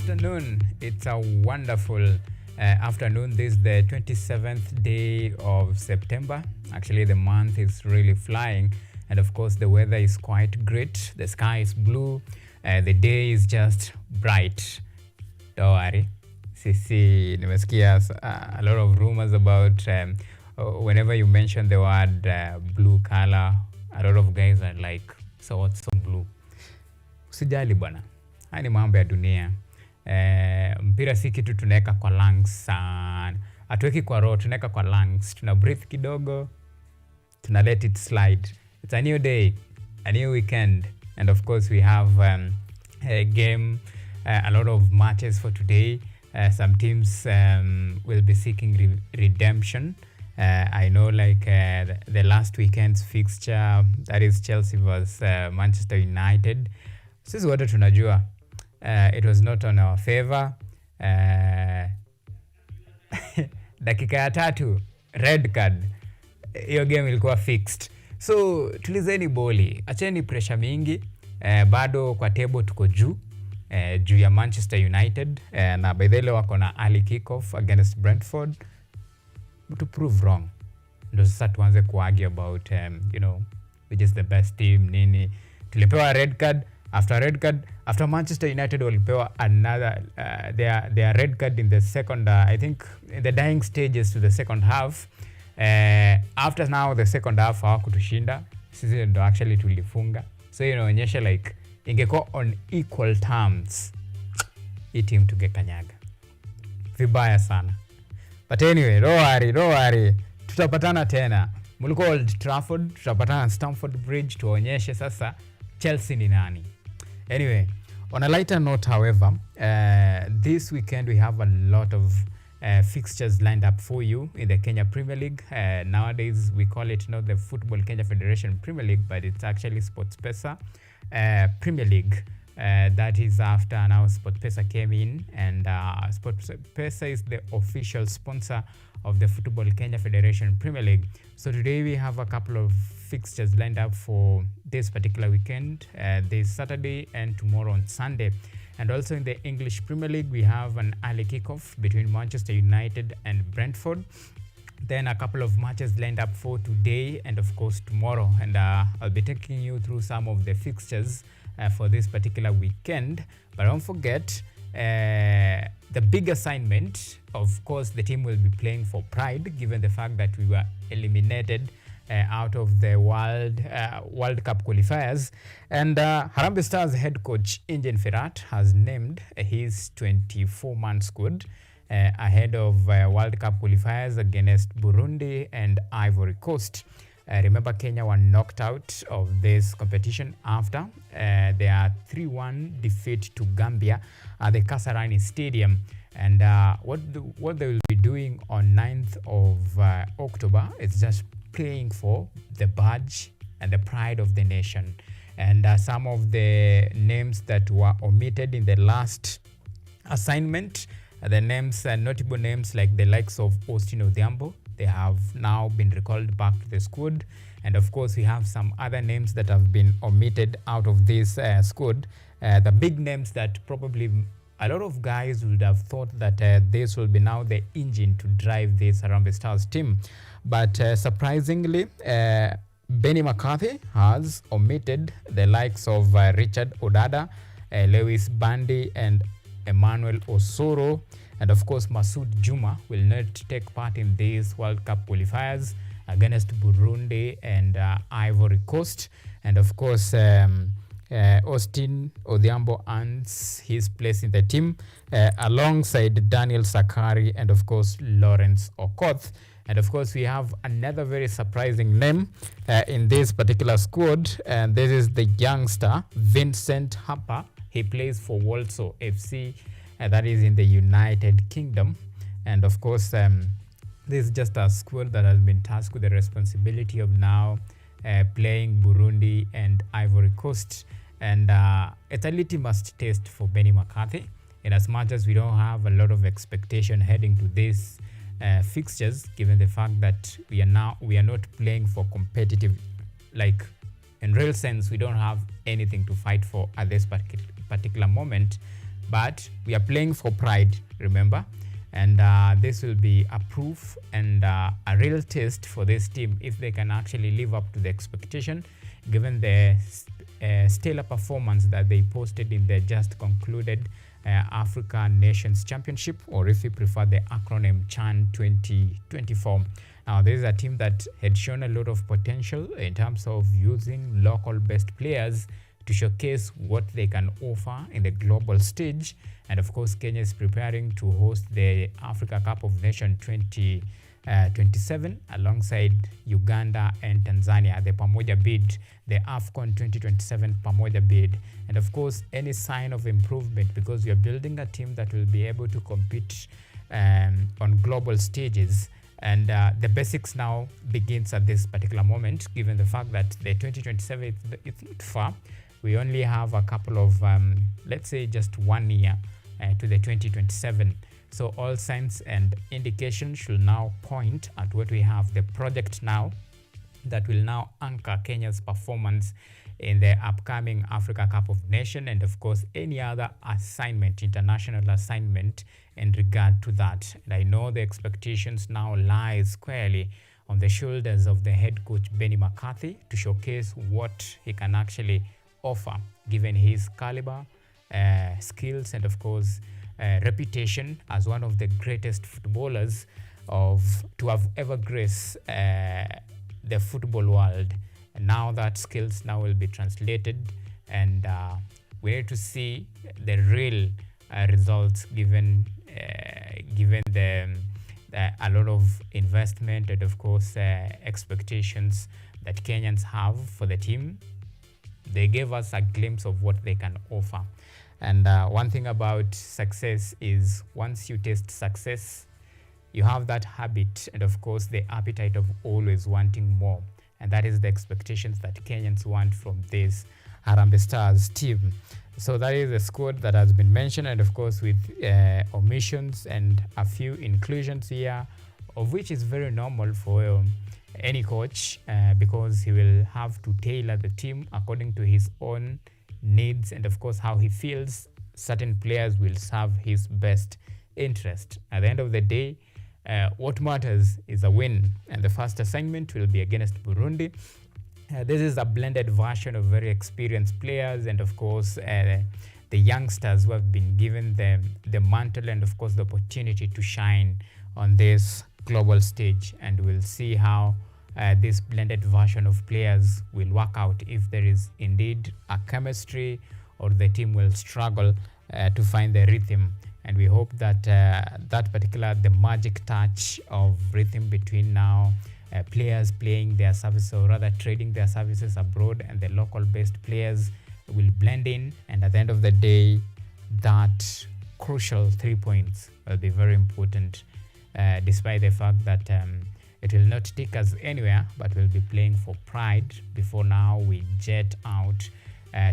afternoon. It's a wonderful afternoon. This is the 27th day of September. Actually, the month is really flying. And of course, the weather is quite great. The sky is blue. The day is just bright. Don't worry. Sisi, nimesikia a lot of rumors about whenever you mention the word blue color, a lot of guys are like, so what's so blue? Usijali bwana. Haya ni mambo ya dunia. Mpira si kitu tunaweka kwa lungs sana. Hatuweki kwa roho, tunaweka kwa lungs. Tuna breathe kidogo, tuna let it slide. It's a new day, a new weekend. And of course we have a game, a lot of matches for today. Some teams will be seeking redemption. I know like the last weekend's fixture, that is Chelsea vs Manchester United. Sisi wote tunajua it was not on our favor. Dakika ya 3 red card, hiyo game ilikuwa fixed. So tulizeni boli, acheni pressure mingi. Bado kwa table tuko juu ya Manchester United, na by the way wako na early kickoff against Brentford. To prove wrong, ndo sasa tuanze kuargue about which is the best team nini. Tulipewa red card after Manchester United walipewa another their red card in the second I think in the dying stages to the second half. After now the second half hawakutushinda, sisi ndo actually tulifunga. So inaonyesha like ingekuwa on equal terms, hii team tungekanyaga vibaya sana. But anyway, don't worry. Tutapatana tena. Mulikuwa Old Trafford, tutapatana Stamford Bridge, tuonyeshe sasa Chelsea ni nani. Anyway, on a lighter note, however, this weekend we have a lot of fixtures lined up for you in the Kenya Premier League. Nowadays, we call it not the Football Kenya Federation Premier League, but it's actually SportsPesa Premier League. That is after now SportsPesa came in, and SportsPesa is the official sponsor of the Football Kenya Federation Premier League. So today we have a couple of fixtures lined up for this particular weekend, this Saturday and tomorrow on Sunday. And also in the English Premier League, we have an early kickoff between Manchester United and Brentford. Then a couple of matches lined up for today and of course tomorrow. And I'll be taking you through some of the fixtures for this particular weekend. But don't forget the big assignment. Of course, the team will be playing for pride, given the fact that we were eliminated out of the World Cup qualifiers. And Harambee Stars head coach Ingen Firat has named his 24-man squad ahead of World Cup qualifiers against Burundi and Ivory Coast. Remember, Kenya were knocked out of this competition after their 3-1 defeat to Gambia at the Kasarani Stadium. And what they will be doing on 9th of October is just playing for the badge and the pride of the nation. And some of the names that were omitted in the last assignment, the names, notable names like the likes of Austin Odhiambo, they have now been recalled back to the squad. And of course, we have some other names that have been omitted out of this squad. The big names that probably a lot of guys would have thought that this will be now the engine to drive this Harambee Stars team. But surprisingly, Benny McCarthy has omitted the likes of Richard Odada, Lewis Bandi, and Emmanuel Osoro. And of course, Masoud Juma will not take part in these World Cup qualifiers against Burundi and Ivory Coast. And of course, Austin Odhiambo earns his place in the team alongside Daniel Sakari and of course Lawrence Okoth. And of course, we have another very surprising name in this particular squad, and this is the youngster Vincent Harper. He plays for Walsall FC, that is in the United Kingdom. And of course, this is just a squad that has been tasked with the responsibility of now playing Burundi and Ivory Coast. And it's a litmus test for Benny McCarthy, in as much as we don't have a lot of expectation heading to this fixtures, given the fact that we are not playing for competitive, like in real sense we don't have anything to fight for at this particular moment. but we are playing for pride, remember, and this will be a proof and a real test for this team if they can actually live up to the expectation given the stellar performance that they posted in the just concluded Africa Nations Championship, or if you prefer the acronym CHAN 2024. Now, this is a team that had shown a lot of potential in terms of using local best players to showcase what they can offer in the global stage. And of course, Kenya is preparing to host the Africa Cup of Nations 2027 alongside Uganda and Tanzania, the Pamoja bid, the AFCON 2027 Pamoja bid. And of course, any sign of improvement, because we are building a team that will be able to compete on global stages. And the basics now begins at this particular moment, given the fact that the 2027 it's not far. We only have a couple of, let's say just 1 year to the 2027. So all signs and indications should now point at what we have, the project now that will now anchor Kenya's performance in the upcoming Africa Cup of Nations, and of course any other assignment, international assignment in regard to that. And I know the expectations now lie squarely on the shoulders of the head coach Benny McCarthy to showcase what he can actually offer given his caliber, skills, and of course reputation as one of the greatest footballers to have ever graced the football world. And now that skills now will be translated, and we need to see the real results given the a lot of investment and of course expectations that Kenyans have for the team. They gave us a glimpse of what they can offer. And one thing about success is once you taste success, you have that habit and of course the appetite of always wanting more. And that is the expectations that Kenyans want from this Harambee Stars team. So that is a squad that has been mentioned, and of course with omissions and a few inclusions here, of which is very normal for any coach because he will have to tailor the team according to his own needs, and of course how he feels certain players will serve his best interest. At the end of the day, what matters is a win, and the first assignment will be against Burundi. This is a blended version of very experienced players and of course the youngsters who have been given the mantle and of course the opportunity to shine on this global stage. And we'll see how this blended version of players will work out, if there is indeed a chemistry or the team will struggle to find the rhythm. And we hope that the magic touch of rhythm between now players playing their services, or rather trading their services abroad, and the local based players will blend in, and at the end of the day that crucial 3 points will be very important, despite the fact that it will not take us anywhere, but we'll be playing for pride before now we jet out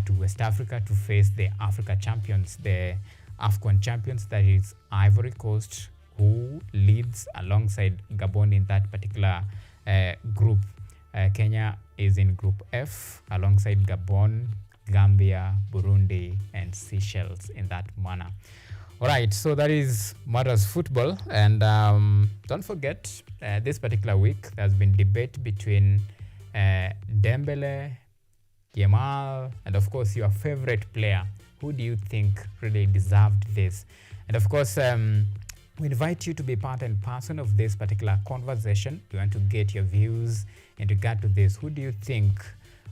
to West Africa to face the Africa champions, the AFCON champions, that is Ivory Coast, who leads alongside Gabon in that particular group. Kenya is in Group F alongside Gabon, Gambia, Burundi, and Seychelles in that manner. All right, so that is Matters Football. And don't forget, this particular week there's been debate between Dembele, Yamal, and of course your favorite player. Who do you think really deserved this? And of course, we invite you to be part and parcel of this particular conversation. We want to get your views in regard to this. Who do you think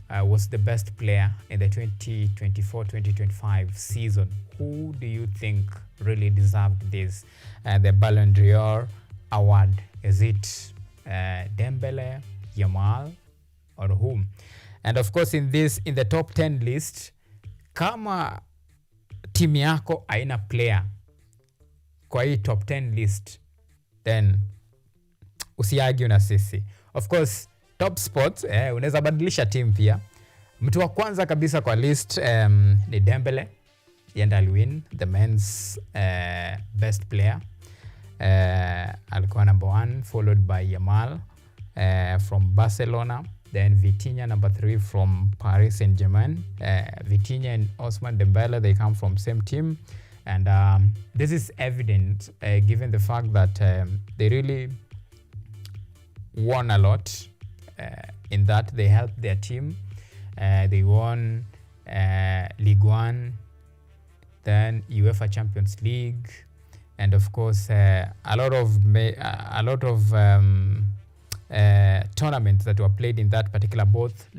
was the best player in the 2024-2025 season? Who do you think really deserved this, the Ballon d'Or award? Is it Dembele, Yamal, or whom? And of course, in the top 10 list, kama timu yako haina player kwa hii top 10 list, then usiargue na sisi. Of course, top spots, unaweza badilisha team pia. Mtu wa kwanza kabisa kwa list ni Dembele. Yenda aliwin the men's best player. Alikuwa number 1, followed by Yamal from Barcelona. Then Vitinha, number 3 from Paris Saint-Germain. Vitinha and Ousmane Dembele, they come from same team. And this is evident given the fact that they really won a lot in that they helped their team. They won League One, then UEFA Champions League, and of course a lot of tournaments that were played in that particular, both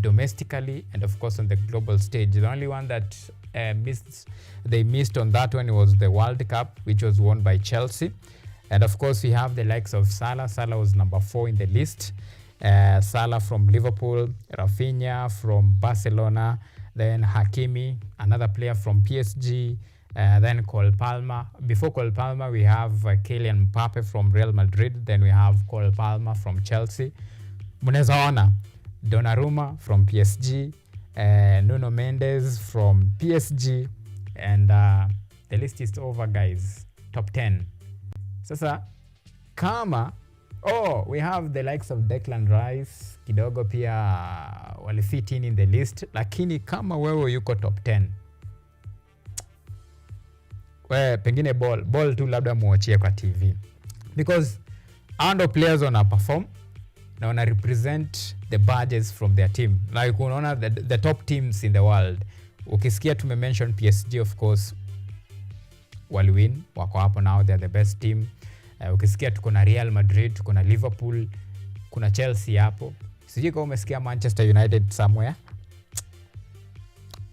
domestically and of course on the global stage. The only one that they missed on that one was the World Cup, which was won by Chelsea. And of course we have the likes of Salah. Salah was number 4 in the list. Salah from Liverpool, Rafinha from Barcelona, then Hakimi, another player from PSG, then Cole Palmer. Before Cole Palmer, we have Kylian Mbappe from Real Madrid. Then we have Cole Palmer from Chelsea. Mnaweza ona Donnarumma from PSG, Nuno Mendes from PSG, and the list is over, guys. Top 10. Sasa kama we have the likes of Declan Rice, kidogo pia walifit in the list, lakini kama wewe yuko top 10, pengine ball tu labda muachie kwa TV, because ando players wana perform na wana represent the badges from their team. Like unaona the top teams in the world, ukisikia tumemention PSG, of course waliwin, wako hapo now, they're the best team. Ukisikia tuko na Real Madrid, tuko na Liverpool, kuna Chelsea hapo. Sijui kama umesikia Manchester United somewhere.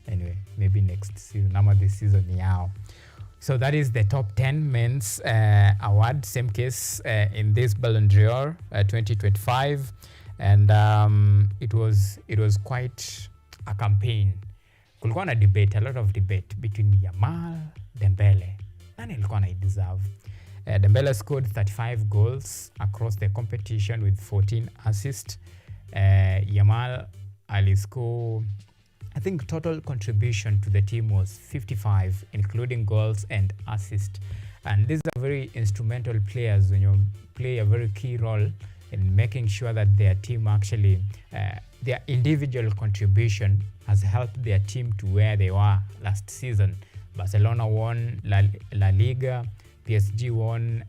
Anyway, maybe next season, ama this season yao. So that is the top 10 men's award, same case in this Ballon d'Or 2025, and it was quite a campaign. Kulikuwa na debate, a lot of debate between Yamal, Dembele. Nani alikuwa na deserve? Dembele scored 35 goals across the competition with 14 assists. Yamal aliscore, I think total contribution to the team was 55, including goals and assists. And these are very instrumental players when you play a very key role in making sure that their team actually, their individual contribution has helped their team to where they were last season. Barcelona won La Liga, PSG won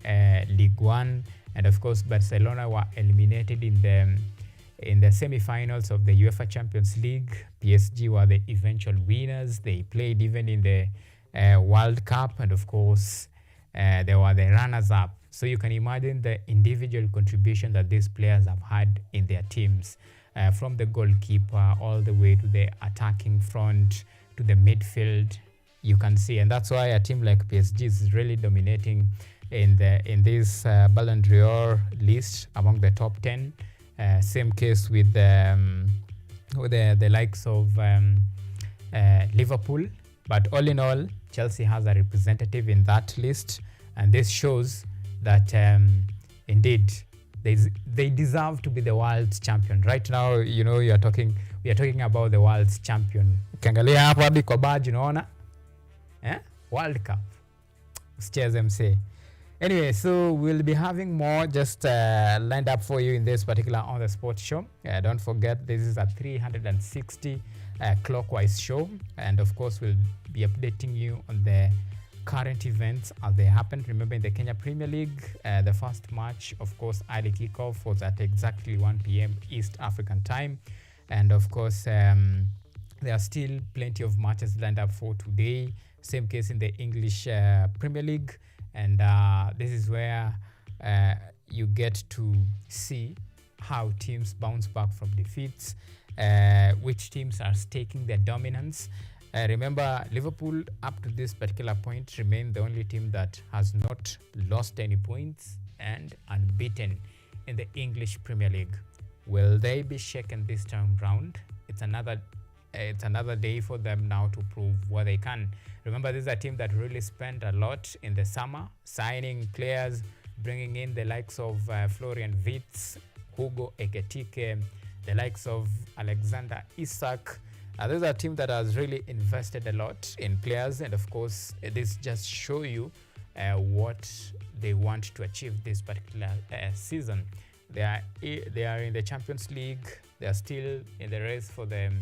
League One, and of course Barcelona were eliminated in the semi-finals of the UEFA Champions League. PSG were the eventual winners. They played even in the World Cup, and of course they were the runners-up. So you can imagine the individual contribution that these players have had in their teams, from the goalkeeper all the way to the attacking front to the midfield. You can see, and that's why a team like PSG is really dominating in this Ballon d'Or list among the top 10. Same case with the likes of Liverpool, but all in all, Chelsea has a representative in that list, and this shows that indeed they deserve to be the world champion. Right now, you know, we are talking about the world champion. Ukiangalia hapo hadi kwa badge unaona World Cup. Usicheze msee. Anyway, so we'll be having more just lined up for you in this particular On The Sport show. Don't forget, this is a 360 clockwise show, and of course we'll be updating you on the current events as they happen. Remember, in the Kenya Premier League, the first match, of course, early kickoff was at exactly 1 p.m. East African time, and of course there are still plenty of matches lined up for today. Same case in the English Premier League, and this is where you get to see how teams bounce back from defeats, which teams are staking their dominance. Remember, Liverpool up to this particular point remain the only team that has not lost any points and unbeaten in the English Premier League. Will they be shaken this time round? It's another day for them now to prove what they can. Remember, this is a team that really spent a lot in the summer, signing players, bringing in the likes of Florian Wirtz, Hugo Ekitike, the likes of Alexander Isak. This is a team that has really invested a lot in players, and of course, this just show you what they want to achieve this particular season. They are in the Champions League. They are still in the race for the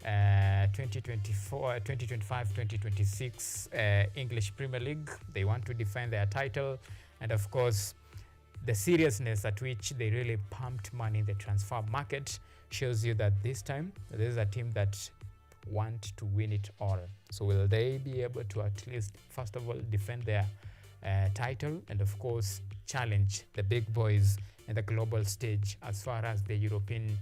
2024, 2025, 2026 English Premier League. They want to defend their title, and of course, the seriousness at which they really pumped money in the transfer market shows you that this time this is a team that want to win it all. So will they be able to at least, first of all, defend their title, and of course challenge the big boys in the global stage as far as the European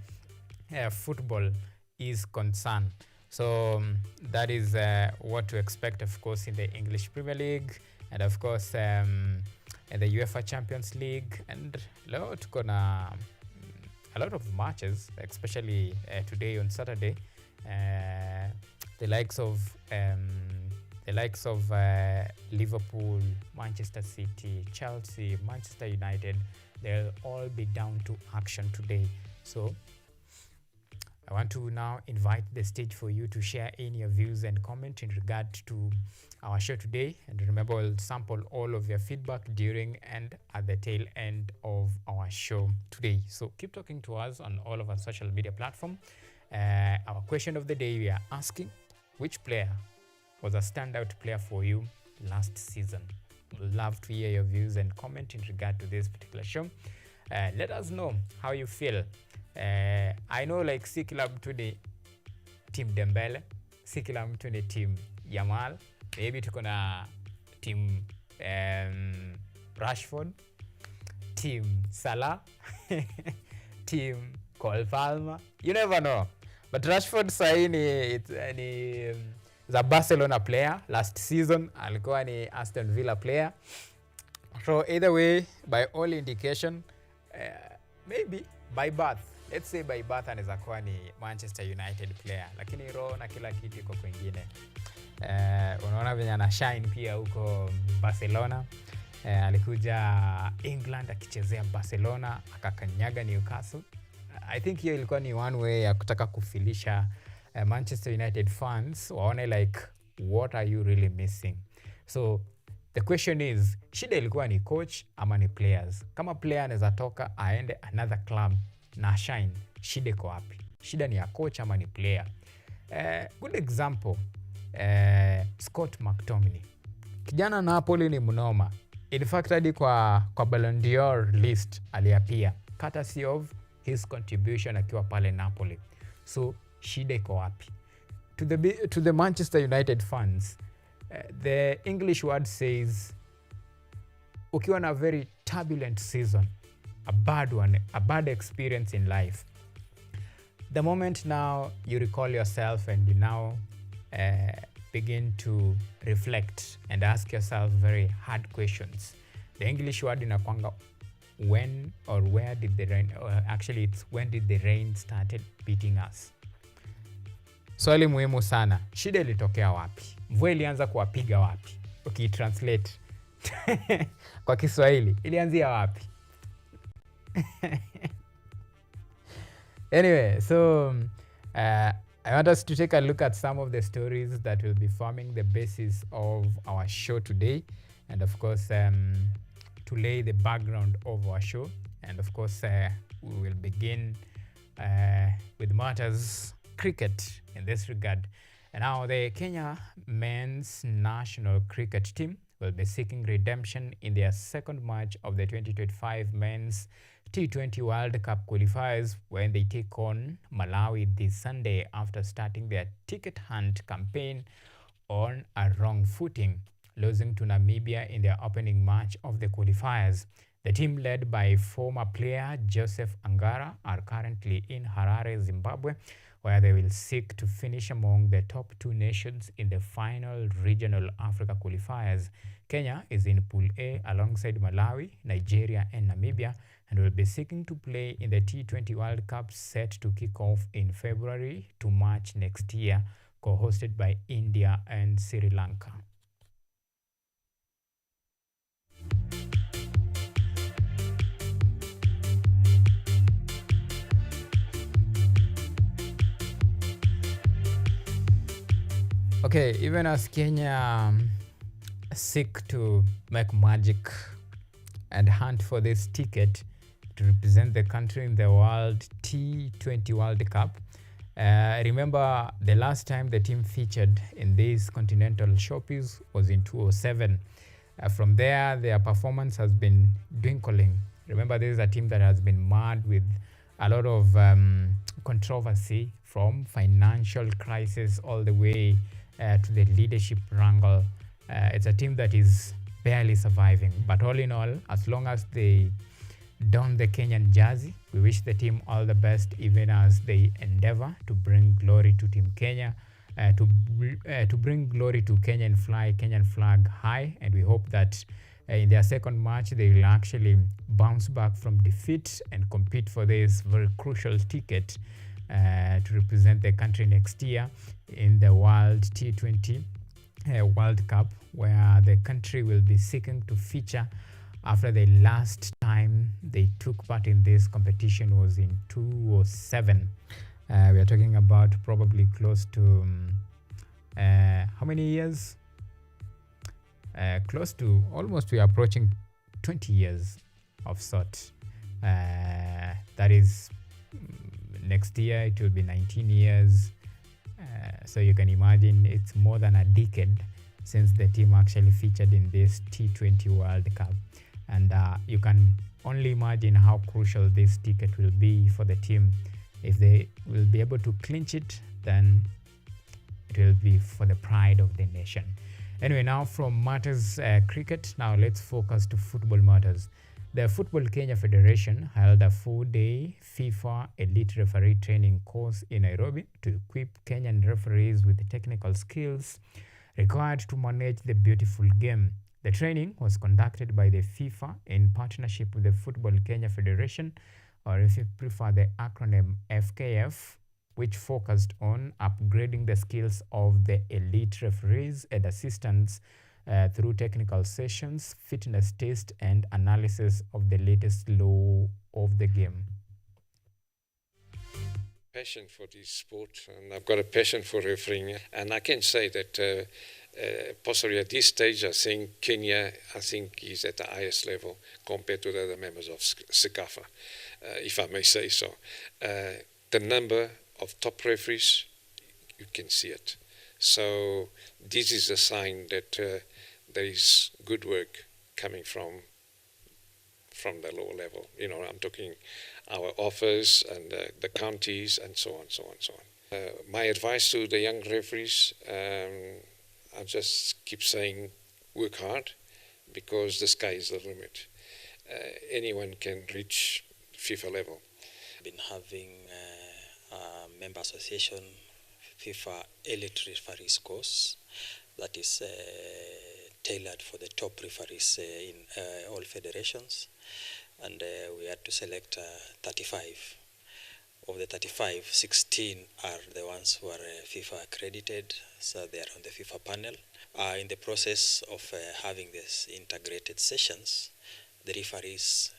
football is concerned? So that is what to expect, of course, in the English Premier League, and of course in the UEFA Champions League. And tuko na a lot of matches, especially today on Saturday. The likes of Liverpool, Manchester City, Chelsea, Manchester United, they'll all be down to action today. So I want to now invite the stage for you to share any of views and comment in regard to our show today. And remember, we'll sample all of your feedback during and at the tail end of our show today. So keep talking to us on all of our social media platforms. Our question of the day, we are asking, which player was a standout player for you last season? We'd love to hear your views and comment in regard to this particular show. Let us know how you feel. I know like si kila mtu ni team Dembele, si kila mtu ni team Yamal. Maybe tuko na team Rashford, team Salah, team Cole Palmer. You never know. But Rashford sahi ni a Barcelona player. Last season alikuwa ni Aston Villa player. So either way, by all indication, maybe by birth, let's say by birth anaweza kuwa ni Manchester United player, lakini roho na kila kitu iko kwingine. Unaona venye ana shine pia huko Barcelona. Alikuja England akichezea Barcelona, akakanyaga Newcastle. I think hiyo ilikuwa ni one way ya kutaka kufilisha Manchester United fans waone like, what are you really missing? So the question is, shida ilikuwa ni coach ama ni players? Kama player anaweza toka aende another club na shine, shida iko wapi? Shida ni ya coach ama ni player? Good example, Scott McTominay. Kijana Napoli ni mnoma. In fact, hadi kwa Ballon d'Or list aliapia, courtesy of his contribution akiwa pale Napoli. So shida iko wapi? To the Manchester United fans, the English word says, ukiwa na very turbulent season, a bad one, a bad experience in life, the moment now you recall yourself and you now begin to reflect and ask yourself very hard questions. The English word inakwanga, when or where did the rain, or actually it's when did the rain started beating us? Swali muhimu sana. Shida ilitokea wapi? Mvua ilianza kuwapiga wapi? Okay, translate kwa Kiswahili, ilianzia wapi? Anyway, so I want us to take a look at some of the stories that will be forming the basis of our show today, and of course to lay the background of our show. And of course we will begin with matters cricket in this regard. And now the Kenya men's national cricket team will be seeking redemption in their second match of the 2025 men's T20 World Cup qualifiers when they take on Malawi this Sunday after starting their ticket hunt campaign on a wrong footing, losing to Namibia in their opening match of the qualifiers. The team, led by former player Joseph Angara, are currently in Harare, Zimbabwe, where they will seek to finish among the top two nations in the final regional Africa qualifiers. Kenya is in Pool A alongside Malawi, Nigeria, and Namibia, and will be seeking to play in the T20 World Cup set to kick off in February to March next year, co-hosted by India and Sri Lanka. Okay, even as Kenya seek to make magic and hunt for this ticket to represent the country in the World T20 World Cup, Remember, the last time the team featured in these continental showpiece was in 2007. From there, their performance has been dwindling. Remember, this is a team that has been marred with a lot of controversy, from financial crisis all the way to the leadership wrangle. It's a team that is barely surviving. But all in all, as long as they don the Kenyan jersey, we wish the team all the best, even as they endeavor to bring glory to Team Kenya, to bring glory to Kenyan flag high. And we hope that in their second match, they will actually bounce back from defeat and compete for this very crucial ticket to represent the country next year in the World T20 World Cup, where the country will be seeking to feature after the last time they took part in this competition was in 2007. We are talking about probably close to how many years? Close to, almost, we are approaching 20 years of sort. That is, next year it will be 19 years. So you can imagine it's more than a decade since the team actually featured in this T20 World Cup. And you can only imagine how crucial this ticket will be for the team. If they will be able to clinch it, then it will be for the pride of the nation. Anyway, now from matters cricket, now let's focus to football matters. The Football Kenya Federation held a 4-day FIFA Elite Referee Training course in Nairobi to equip Kenyan referees with the technical skills required to manage the beautiful game. The training was conducted by the FIFA in partnership with the Football Kenya Federation, or if you prefer the acronym FKF, which focused on upgrading the skills of the elite referees and assistants through technical sessions, fitness tests, and analysis of the latest law of the game. Passion for this sport, and I've got a passion for refereeing, and I can say that possibly at this stage, I think Kenya, is at the highest level compared to the other members of SECAFA, if I may say so. The number of top referees, you can see it. So this is a sign that there is good work coming from the lower level. You know, I'm talking our office and the counties and so on, so on, so on. My advice to the young referees, I just keep saying, work hard, because the sky is the limit. Anyone can reach FIFA level. Been having a member association FIFA Elite Referees course that is tailored for the top referees in all federations, and we had to select 35. Of the 35, 16 are the ones who are FIFA accredited, so they are on the FIFA panel. In the process of having these integrated sessions, the referees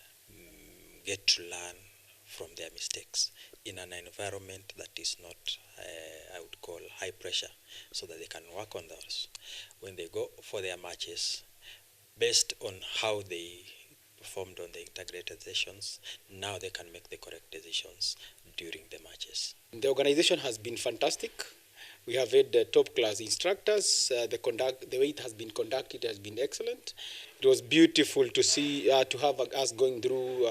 get to learn from their mistakes in an environment that is not, I would call, high pressure, so that they can work on those. When they go for their matches, based on how they performed on the integrated sessions, now they can make the correct decisions during the matches. The organization has been fantastic. We have had top-class instructors. The way it has been conducted has been excellent. It was beautiful to see, to have us going through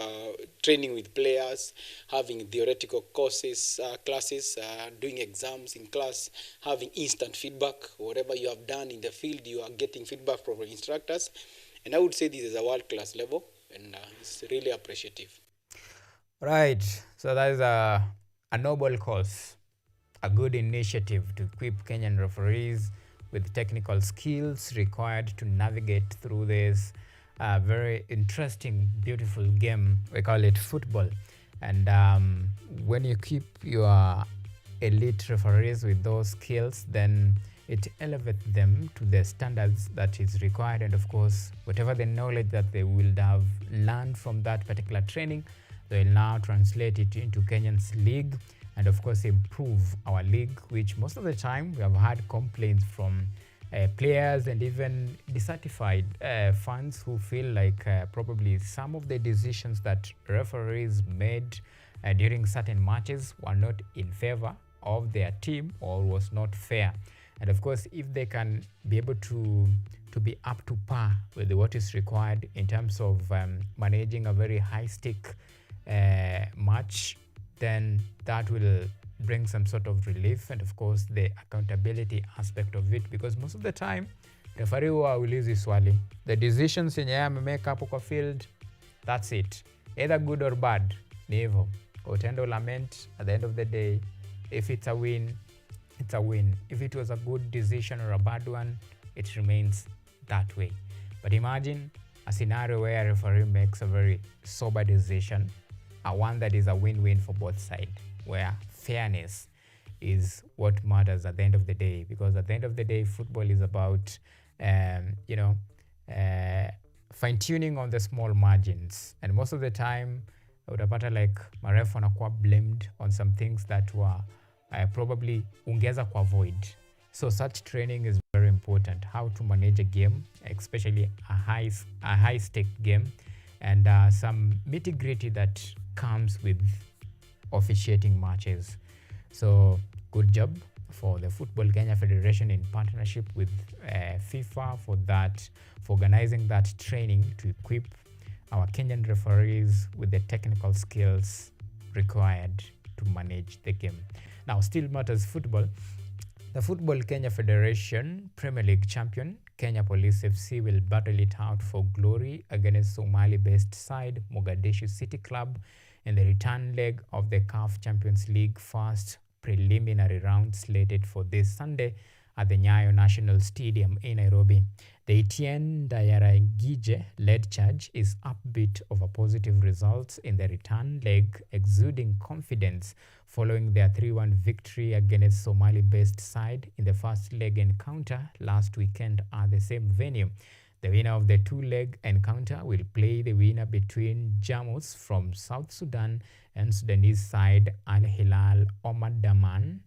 training with players, having theoretical courses, classes, doing exams in class, having instant feedback. Whatever you have done in the field, you are getting feedback from the instructors. And I would say this is a world-class level, and it's really appreciative. Right, so that is a noble cause, a good initiative to equip Kenyan referees with technical skills required to navigate through this very interesting, beautiful game. We call it football. And when you keep your elite referees with those skills, then it elevates them to the standards that is required. And of course, whatever the knowledge that they will have learned from that particular training, they will now translate it into Kenyan's league, and of course improve our league, which most of the time we have had complaints from players and even dissatisfied fans who feel like probably some of the decisions that referees made during certain matches were not in favor of their team or was not fair. And of course, if they can be able to be up to par with what is required in terms of managing a very high-stake match, then that will bring some sort of relief, and of course the accountability aspect of it, because most of the time referee huwa haulizi swali, the decisions yenye yeye amemake hapo kwa field, that's it, either good or bad, ni hivyo. Utendo lament at the end of the day. If it's a win, it's a win. If it was a good decision or a bad one, it remains that way. But imagine a scenario where a referee makes a very sober decision, a one that is a win-win for both sides, where fairness is what matters at the end of the day. Because at the end of the day, football is about fine-tuning on the small margins, and most of the time utapata like marefu wanakuwa blamed on some things that were probably ungeza ku avoid. So such training is very important, how to manage a game, especially a high stake game, and some nitty-gritty that comes with officiating matches. So good job for the Football Kenya Federation in partnership with FIFA for organizing that training to equip our Kenyan referees with the technical skills required to manage the game. Now, still matters football. The Football Kenya Federation Premier League champion Kenya Police FC will battle it out for glory against Somali-based side Mogadishu City Club in the return leg of the CAF Champions League first preliminary round slated for this Sunday at the Nyayo National Stadium in Nairobi. The Etienne Dayaragije-led charge is upbeat over positive results in the return leg, exuding confidence following their 3-1 victory against Somali-based side in the first leg encounter last weekend at the same venue. The winner of the two-leg encounter will play the winner between Jamus from South Sudan and Sudanese side Al Hilal Omdurman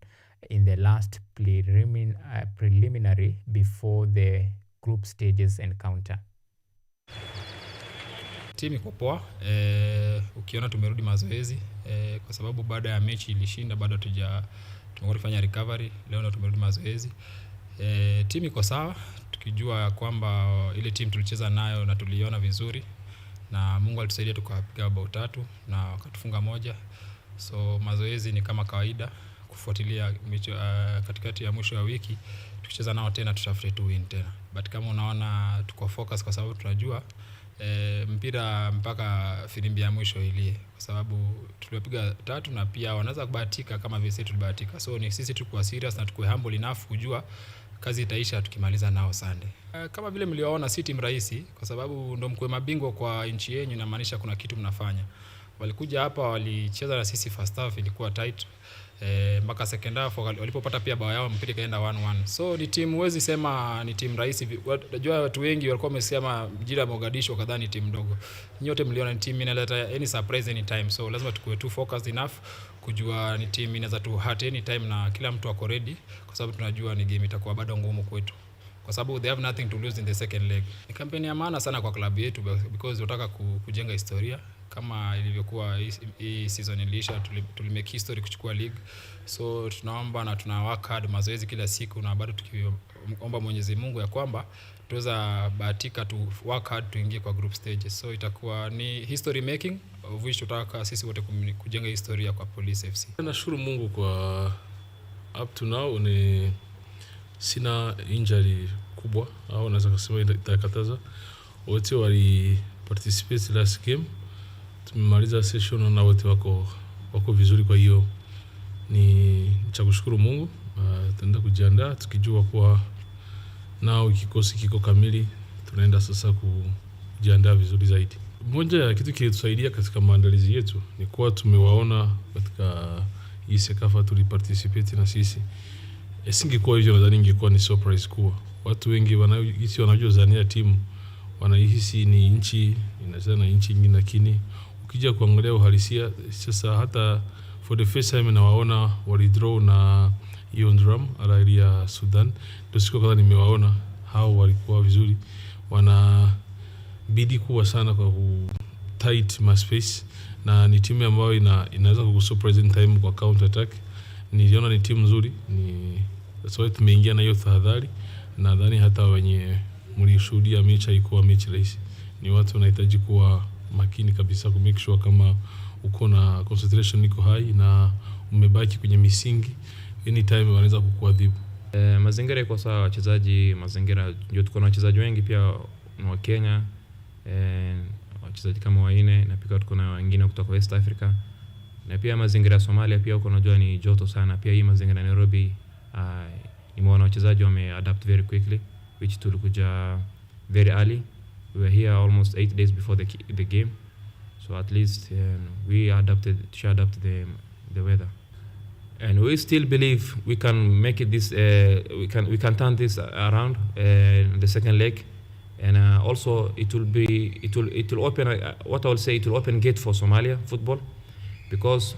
in the last preliminary before the group stages encounter. Timu iko poa, ukiona tumerudi mazoezi kwa sababu baada ya mechi ilishinda, bado tumefanya recovery, leo ndo tumerudi mazoezi. Timu iko sawa, tukijua kwamba ile timu tulicheza nayo na tuliona vizuri, na Mungu alitusaidia tukapiga bao 3 na wakatufunga 1. So mazoezi ni kama kawaida, kufuatilia katikati ya mwisho wa wiki tukicheza nao tena tutafute tu win tena. But kama unaona tuko focus kwa sababu tunajua mpira mpaka filimbi ya mwisho ilie, kwa sababu tulipiga 3 na pia wanaweza kubahatika kama vile sisi tulibahatika. So ni sisi tukua serious na tukue humble enough kujua kazi itaisha tukimaliza nao Sunday. Kama vile mlioona si timu rahisi, kwa sababu ndo mkwe mabingwa kwa nchi yenu, inamaanisha kuna kitu mnafanya. Walikuja hapa walicheza na sisi, first half ilikuwa tight, mpaka second half walipopata pia bao yao mpira kaenda 1-1. So ni timu, huwezi sema ni timu rahisi. Unajua watu wengi walikuwa wamesema jira Mogadishu wakadhani timu ndogo. Nyote mliona ni timu inaleta any surprise anytime. So lazima tukue too focused enough kujua ni timu inaweza tu hurt anytime, na kila mtu ako ready, kwa sababu tunajua ni game itakuwa bado ngumu kwetu, kwa sababu they have nothing to lose in the second leg. Ni kampeni ya maana sana kwa klabu yetu, because tunataka kujenga historia kama ilivyokuwa hii season ilisha, tulimake history kuchukua league. So tunaomba na tuna work hard mazoezi kila siku, na bado tukiomba Mwenyezi Mungu ya kwamba tuweza bahatika tu work hard tuingie kwa group stages. So itakuwa ni history making, of which tutaka sisi wote kujenga historia kwa Police FC. Nashukuru Mungu kwa up to now ni sina injury kubwa, au naweza kusema itakataza. Wote wali participate last game, tumemaliza session na wote wako vizuri. Kwa hiyo ni cha kushukuru Mungu. Tutaenda kujiandaa tukijua kwa nao kikosi kiko kamili, tunaenda sasa kujiandaa vizuri zaidi. Moja ya kitu kilitusaidia katika maandalizi yetu ni kuwa tumewaona katika hii sekafa tuliparticipate na sisi. Singekuwa hivyo nadhani ingekuwa ni surprise kuwa watu wengi wanajua zania timu wanahisi ni nchi inacheza na nchi nyingine, lakini ukija kuangalia uhalisia sasa, hata for the first time nawaona walidraw na Yondram Al ya Sudan. Ndio siku kadhaa nimewaona hao walikuwa vizuri, wana bidii kubwa sana kwa tight space, na ni timu ambayo inaweza kukusurprise in time kwa counter attack. niliona ni timu nzuri, so tumeingia na hiyo tahadhari. Nadhani hata wenye mlishuhudia mechi haikuwa mechi rahisi. Ni watu wanahitaji kuwa makini kabisa ku make sure kama uko na concentration iko high na umebaki kwenye misingi, anytime wanaweza kukuadhibu. Mazingira iko sawa, wachezaji mazingira ndio tuko na wachezaji wengi pia wa Kenya, wachezaji kama wanne, na pia tuko na wengine kutoka West Africa, na pia mazingira ya Somalia pia uko unajua ni joto sana. Pia hii mazingira ya Nairobi, nimeona wachezaji adapt very quickly, which tulikuja very early. We were here almost 8 days before the game, so at least we adapted to the weather. And we still believe we can make it this. We can turn this around in the second leg, and also it will open. What I will say, it will open gate for Somalia football, because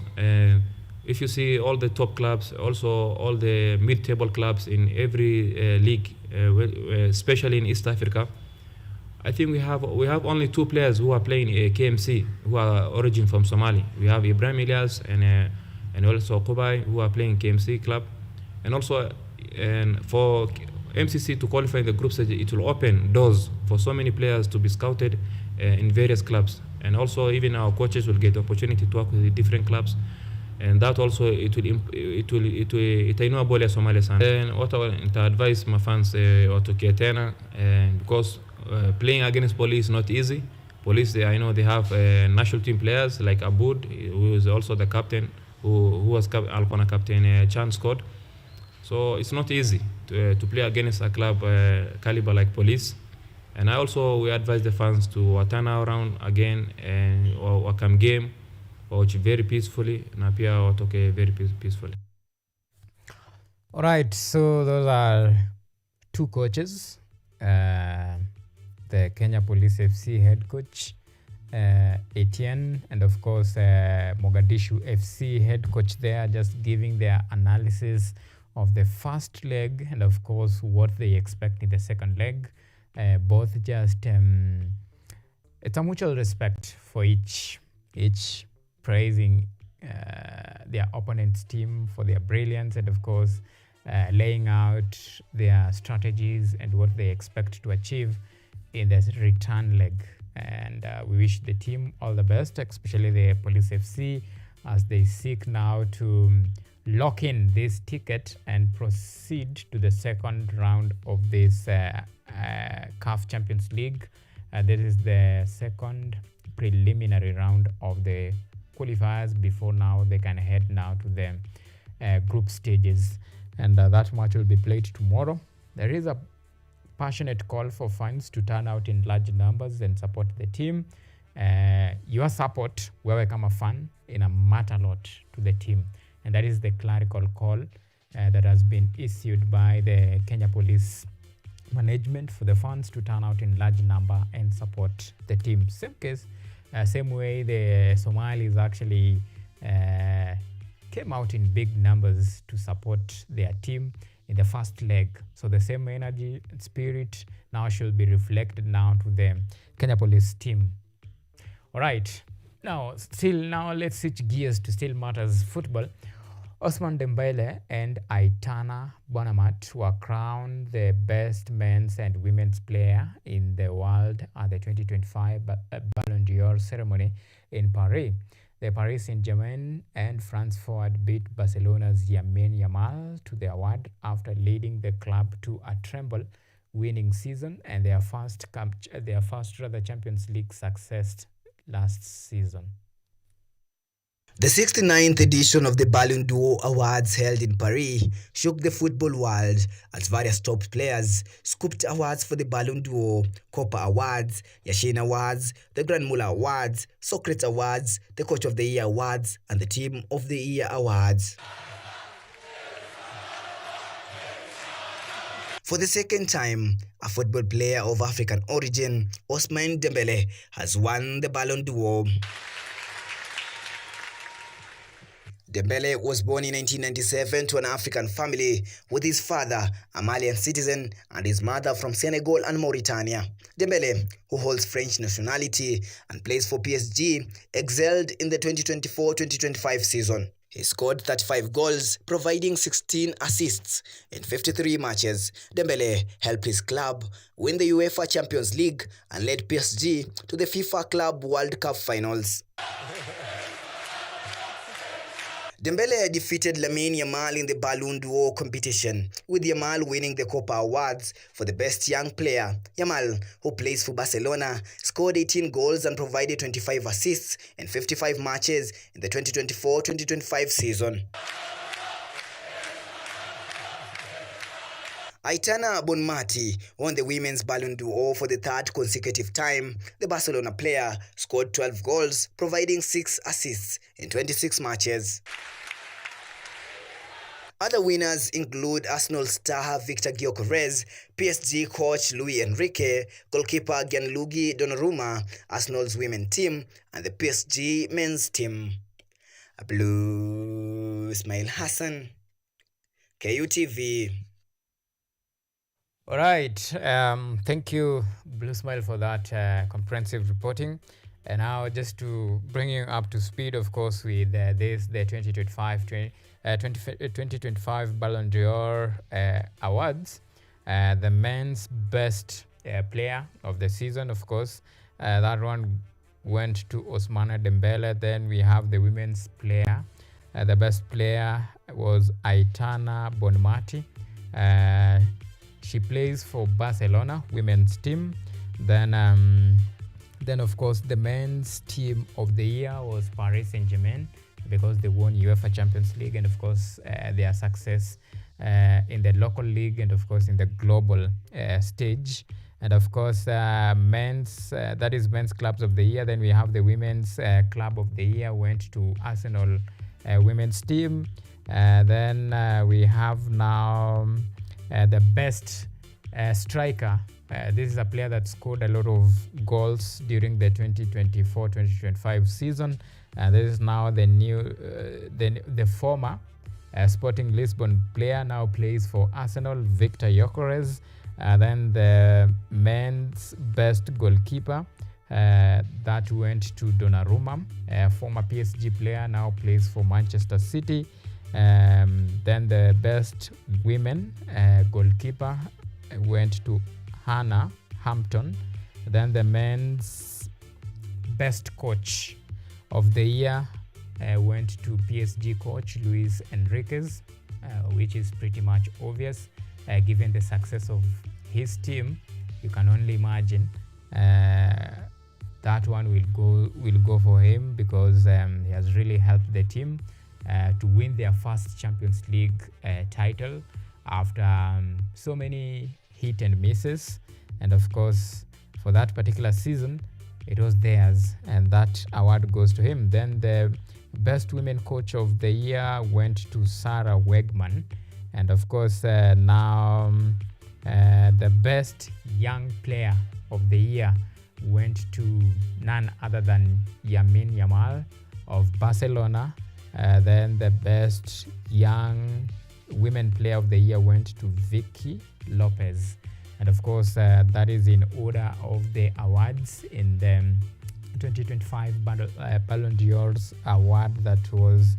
if you see all the top clubs, also all the mid-table clubs in every league, especially in East Africa, I think we have only 2 players who are playing KMC who are origin from Somalia. We have Ibrahim Ilyas and also Kubai, who are playing KMC club, and also for MCC to qualify in the group stage, it will open doors for so many players to be scouted in various clubs, and also even our coaches will get the opportunity to work with the different clubs, and that also itainua boli ya Somalia sana. And what I want to advise my fans watoke tena, because playing against Police is not easy. Police, I know they have national team players like Aboud, who is also the captain, who was Alpana captain Chan squad. So it's not easy to play against a club caliber like Police. And we advise the fans to turn around again and or come game, watch very peacefully, na pia watoke very peacefully. All right, so those are 2 coaches. The Kenya Police FC head coach Etienne, and of course Mogadishu FC head coach there, just giving their analysis of the first leg and of course what they expect in the second leg. Both just it's a mutual respect for each praising their opponent's team for their brilliance, and of course laying out their strategies and what they expect to achieve in the return leg. And we wish the team all the best, especially the Police FC, as they seek now to lock in this ticket and proceed to the second round of this CAF Champions League. This is the second preliminary round of the qualifiers before now they can head now to the group stages, and that match will be played tomorrow. There is a passionate call for fans to turn out in large numbers and support the team. Your support, wewe kama fan, in a matter lot to the team, and that is the clerical call that has been issued by the Kenya Police management for the fans to turn out in large number and support the team. Same way the Somalis actually came out in big numbers to support their team in the first leg. So the same energy and spirit now should be reflected now to the Kenya Police team. All right. Now let's switch gears to still matters football. Osman Dembele and Aitana Bonamat were crowned the best men's and women's player in the world at the 2025 Ballon d'Or ceremony in Paris. The Paris Saint-Germain and France forward beat Barcelona's Lamine Yamal to the award after leading the club to a treble winning season and their first Champions League success last season. The 69th edition of the Ballon d'Or Awards held in Paris shook the football world as various top players scooped awards for the Ballon d'Or, Copa Awards, Yashin Awards, the Grand Moulin Awards, Socrates Awards, the Coach of the Year Awards, and the Team of the Year Awards. For the second time, a football player of African origin, Ousmane Dembele, has won the Ballon d'Or. Dembele was born in 1997 to an African family, with his father, a Malian citizen, and his mother from Senegal and Mauritania. Dembele, who holds French nationality and plays for PSG, excelled in the 2024-2025 season. He scored 35 goals, providing 16 assists in 53 matches. Dembele helped his club win the UEFA Champions League and led PSG to the FIFA Club World Cup finals. Dembele defeated Lamine Yamal in the Ballon d'Or competition, with Yamal winning the Copa Awards for the best young player. Yamal, who plays for Barcelona, scored 18 goals and provided 25 assists in 55 matches in the 2024-2025 season. Aitana Bonmati won the Women's Ballon d'Or for the third consecutive time. The Barcelona player scored 12 goals, providing 6 assists in 26 matches. Other winners include Arsenal star Victor Gyökeres, PSG coach Luis Enrique, goalkeeper Gianluigi Donnarumma, Arsenal's women team, and the PSG men's team. Blue Ismail Hassan, KUTV. All right. Thank you, Blue Smile, for that comprehensive reporting. And now, just to bring you up to speed, of course, with the 2025 Ballon d'Or awards. The men's best player of the season, of course, that one went to Ousmane Dembele. Then we have the women's player. The best player was Aitana Bonmati. She plays for Barcelona women's team. Then of course, the men's team of the year was Paris Saint-Germain, because they won UEFA Champions League, and of course their success in the local league, and of course in the global stage. And of course men's that is men's clubs of the year. Then we have the women's club of the year went to Arsenal women's team. Then we have now the best striker. This is a player that scored a lot of goals during the 2024-2025 season. This is now the new, the former Sporting Lisbon player, now plays for Arsenal, Victor Gyökeres. Then the men's best goalkeeper, that went to Donnarumma, former PSG player, now plays for Manchester City. Then the best women goalkeeper went to Hannah Hampton. Then the men's best coach of the year went to PSG coach Luis Enrique, which is pretty much obvious given the success of his team. You can only imagine that one will go for him, because he has really helped the team to win their first Champions League title after so many hit and misses. And of course, for that particular season, it was theirs, and that award goes to him. Then the best women coach of the year went to Sarah Wegman. And of course, now the best young player of the year went to none other than Lamine Yamal of Barcelona. Then the best young women player of the year went to Vicky Lopez. And of course, that is in order of the awards in the 2025 Ballon d'Or's award that was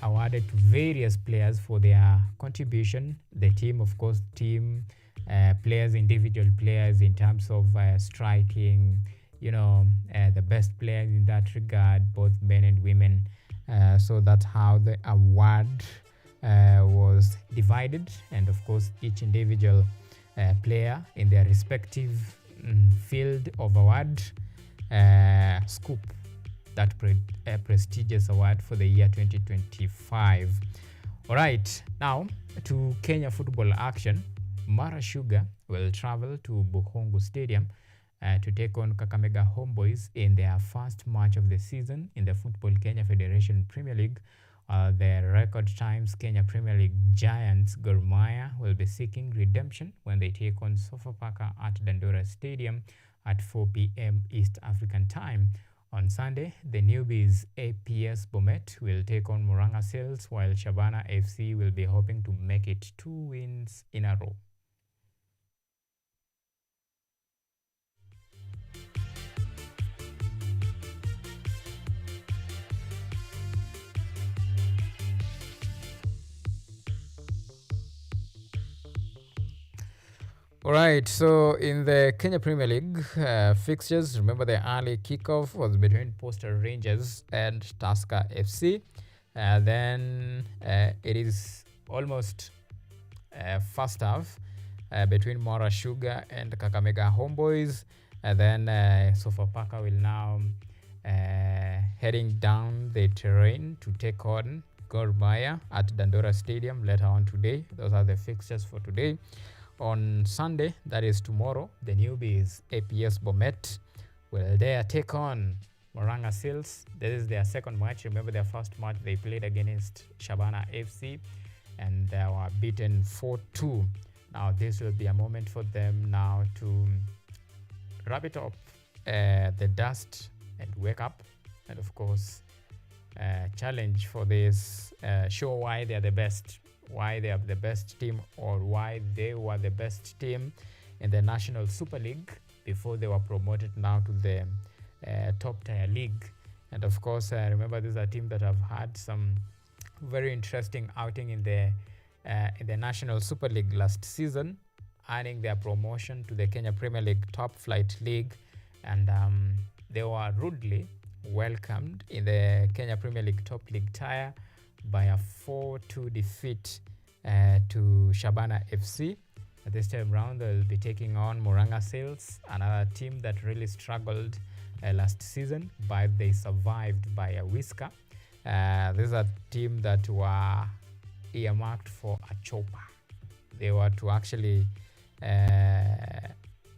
awarded to various players for their contribution. The team, of course, players, individual players in terms of striking, the best players in that regard, both men and women. So that's how the award was divided. And of course, each individual player in their respective field of award scoop that prestigious award for the year 2025. All right, now to Kenya football action. Mara Sugar will travel to Bukhungu Stadium to take on Kakamega Homeboys in their first match of the season in the Football Kenya Federation Premier League. The record times Kenya Premier League giants Gor Mahia will be seeking redemption when they take on Sofapaka at Dandora Stadium at 4 p.m. East African time. On Sunday, the newbies APS Bomet will take on Muranga Sales, while Shabana FC will be hoping to make it 2 wins in a row. All right, so in the Kenya Premier League fixtures, remember the early kickoff was between Posta Rangers and Tusker FC. Then it is almost first half between Mora Sugar and Kakamega Homeboys. And then Sofapaka will now heading down the terrain to take on Gor Mahia at Dandora Stadium later on today. Those are the fixtures for today. On Sunday, that is tomorrow, the newbies APS Bomet will there take on Moranga Seals. This is their second match. Remember their first match they played against Shabana FC and they were beaten 4-2. Now this will be a moment for them now to wrap it up the dust and wake up, and of course challenge for this, show why they are the best, why they are the best team, or why they were the best team in the National Super League before they were promoted now to the top tier league. And of course remember, this is a team that have had some very interesting outing in the National Super League last season, earning their promotion to the Kenya Premier League top flight league, and they were rudely welcomed in the Kenya Premier League top league tier by a 4-2 defeat to Shabana FC. This time round they'll be taking on Moranga Seals, another team that really struggled last season, but they survived by a whisker. This is a team that were earmarked for a chopper. They were to actually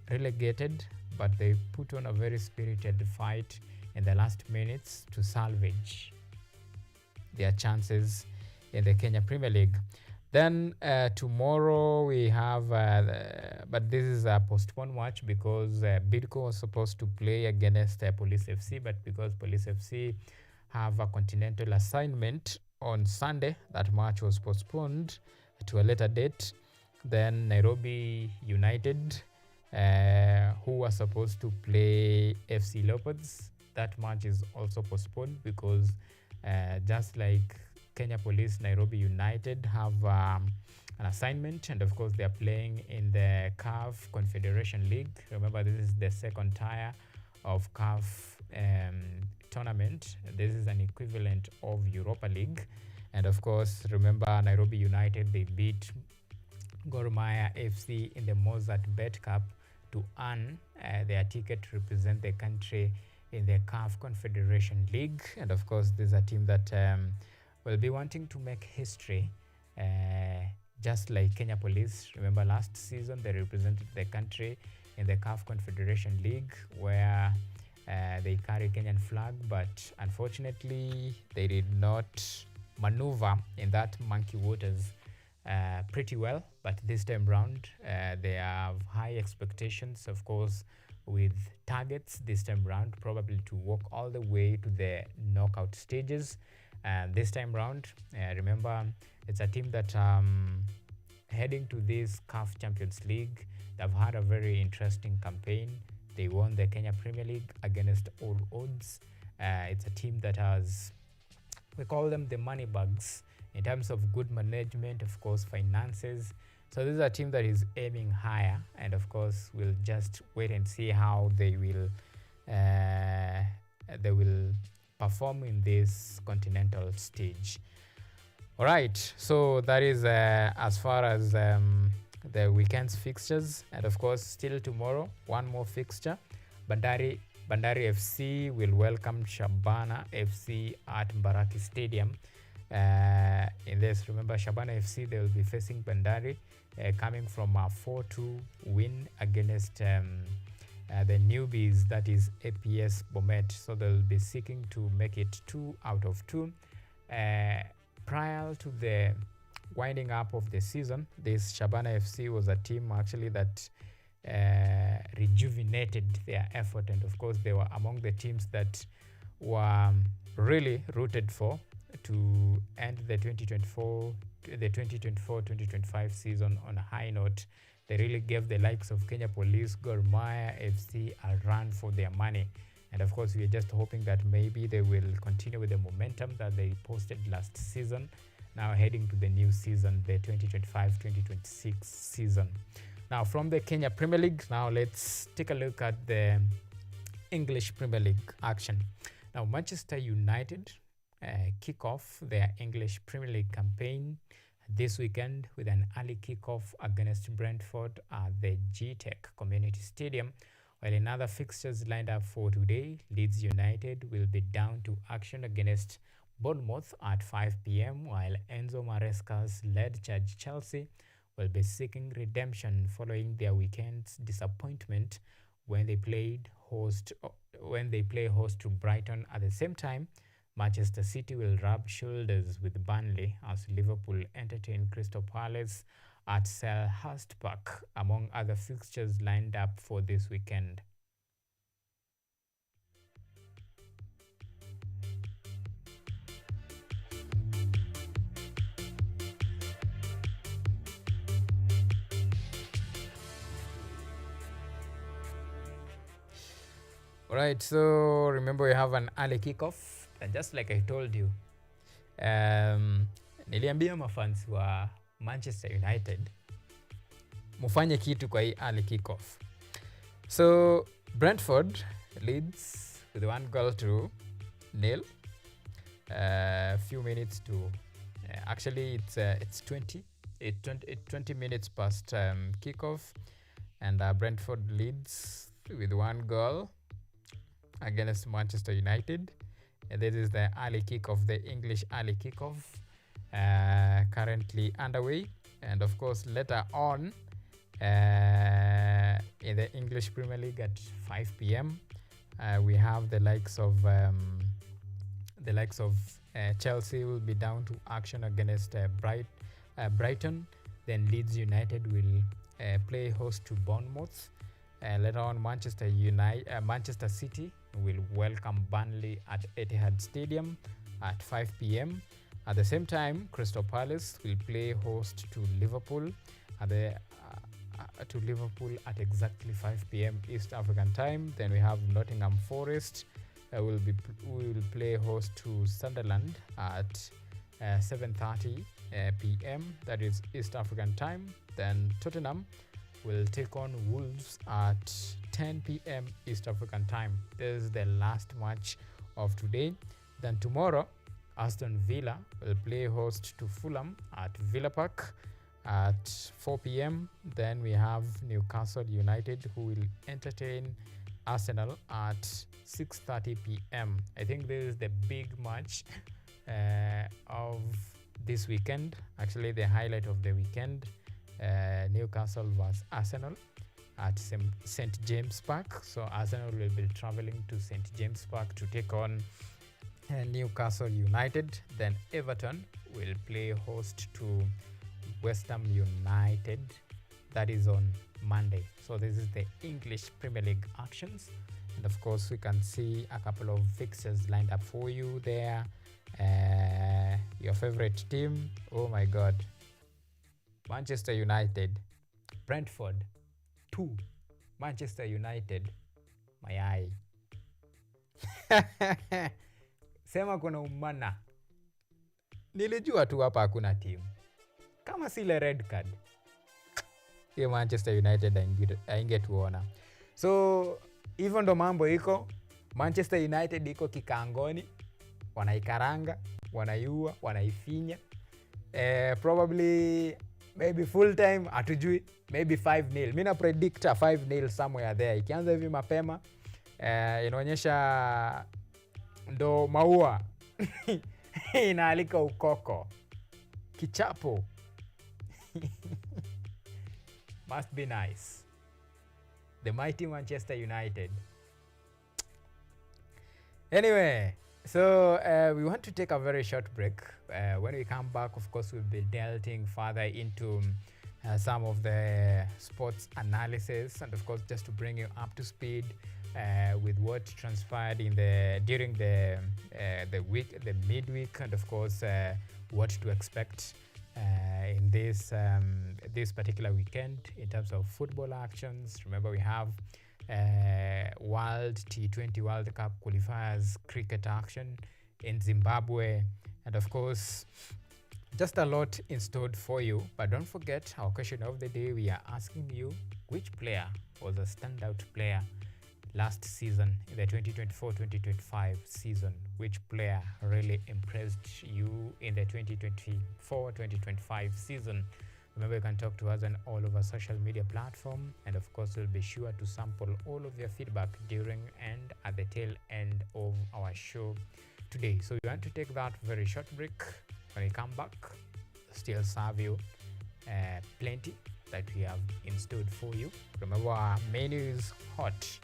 relegated, but they put on a very spirited fight in the last minutes to salvage their chances in the Kenya Premier League. Then tomorrow we have, but this is a postponed match because Bidco was supposed to play against Police FC, but because Police FC have a continental assignment on Sunday, that match was postponed to a later date. Then Nairobi United, who were supposed to play FC Leopards, that match is also postponed because just like Kenya Police, Nairobi United have an assignment, and of course they are playing in the CAF Confederation League. Remember, this is the second tier of CAF tournament. This is an equivalent of Europa League. And of course, remember Nairobi United, they beat Gor Mahia FC in the Mozart Bet Cup to earn their ticket to represent the country in the CAF Confederation League. And of course, this is a team that will be wanting to make history, just like Kenya Police. Remember last season they represented the country in the CAF Confederation League, where they carry Kenyan flag, but unfortunately they did not maneuver in that monkey waters pretty well. But this time round they have high expectations, of course, with targets this time round probably to walk all the way to the knockout stages. And this time round, remember, it's a team that heading to this CAF Champions League, they've had a very interesting campaign. They won the Kenya Premier League against all odds. It's a team that has, we call them the money bags in terms of good management, of course, finances. So this is a team that is aiming higher, and of course we'll just wait and see how they will perform in this continental stage. All right, so that is as far as the weekend's fixtures. And of course, still tomorrow, one more fixture. Bandari FC will welcome Shabana FC at Mbaraki Stadium. In this, remember, Shabana FC, they will be facing Bandari, coming from a 4-2 win against the newbies, that is APS Bomet. So they'll be seeking to make it 2 out of 2. Prior to the winding up of the season, this Shabana FC was a team actually that rejuvenated their effort, and of course they were among the teams that were really rooted for to end the 2024-2025 season on a high note. They really gave the likes of Kenya Police, Gor Mahia FC a run for their money. And of course, we are just hoping that maybe they will continue with the momentum that they posted last season, now heading to the new season, the 2025-2026 season. Now, from the Kenya Premier League, now let's take a look at the English Premier League action. Now, Manchester United kick off their English Premier League campaign this weekend with an early kickoff against Brentford at the G-Tech Community Stadium. While in other fixtures lined up for today, Leeds United will be down to action against Bournemouth at 5 p.m., while Enzo Maresca's led charge Chelsea will be seeking redemption following their weekend's disappointment when they play host to Brighton. At the same time, Manchester City will rub shoulders with Burnley as Liverpool entertain Crystal Palace at Selhurst Park, among other fixtures lined up for this weekend. Alright, so remember we have an early kickoff, and just like I told you, niliambia mafans wa Manchester United mufanye kitu kwa hii early kickoff. So Brentford leads with 1-0. Few minutes to actually it's 20 minutes past kickoff, and Brentford leads with 1 against Manchester United. And this is the early kickoff, the English early kickoff, currently underway. And of course, later on in the English Premier League at 5 p.m., we have the likes of Chelsea will be down to action against Brighton. Then Leeds United will play host to Bournemouth. Later on, Manchester City will welcome Burnley at Etihad Stadium at 5 p.m. At the same time, Crystal Palace will play host to Liverpool at exactly 5 p.m. East African time. Then we have Nottingham Forest will play host to Sunderland at 7:30 p.m. That is East African time. Then Tottenham will take on Wolves at 10 p.m. East African time. This is the last match of today. Then tomorrow, Aston Villa will play host to Fulham at Villa Park at 4 p.m. Then we have Newcastle United who will entertain Arsenal at 6:30 p.m. I think this is the big match of this weekend. Actually, the highlight of the weekend. Newcastle vs Arsenal at St. James Park. So Arsenal will be traveling to St. James Park to take on Newcastle United. Then Everton will play host to West Ham United. That is on Monday. So this is the English Premier League actions. And of course, we can see a couple of fixtures lined up for you there. Your favorite team, oh my God. Manchester United, Brentford, 2. Manchester United, mayai. Sema kuna umana. Nilijua tu hapa hakuna team. Kama sile red card, hiyo Manchester United aingetuona. So, hivyo ndo mambo iko. Manchester United iko kikangoni. Wanaikaranga, wanaiua, wanaifinya. Probably maybe full time hatujui, maybe 5-0. Mimi na predict 5-0 somewhere there. Ikianza hivi mapema inaonyesha ndo maua inaalika ukoko. Kichapo. Must be nice. The mighty Manchester United. Anyway, so we want to take a very short break. When we come back, of course, we'll be delving further into some of the sports analysis, and of course, just to bring you up to speed with what transpired during the week, the midweek, and of course, what to expect in this particular weekend in terms of football actions. Remember, we have World T20 World Cup qualifiers cricket action in Zimbabwe, and of course Just a lot in store for you, but don't forget our question of the day. We are asking you which player was a standout player last season in the 2024-2025 season. Which player really impressed you in the 2024-2025 season? Remember, you can talk to us on all of our social media platform, and of course we'll be sure to sample all of your feedback during and at the tail end of our show today. So we want to take that very short break. When we come back, still serve you plenty that we have in store for you. Remember, our menu is hot,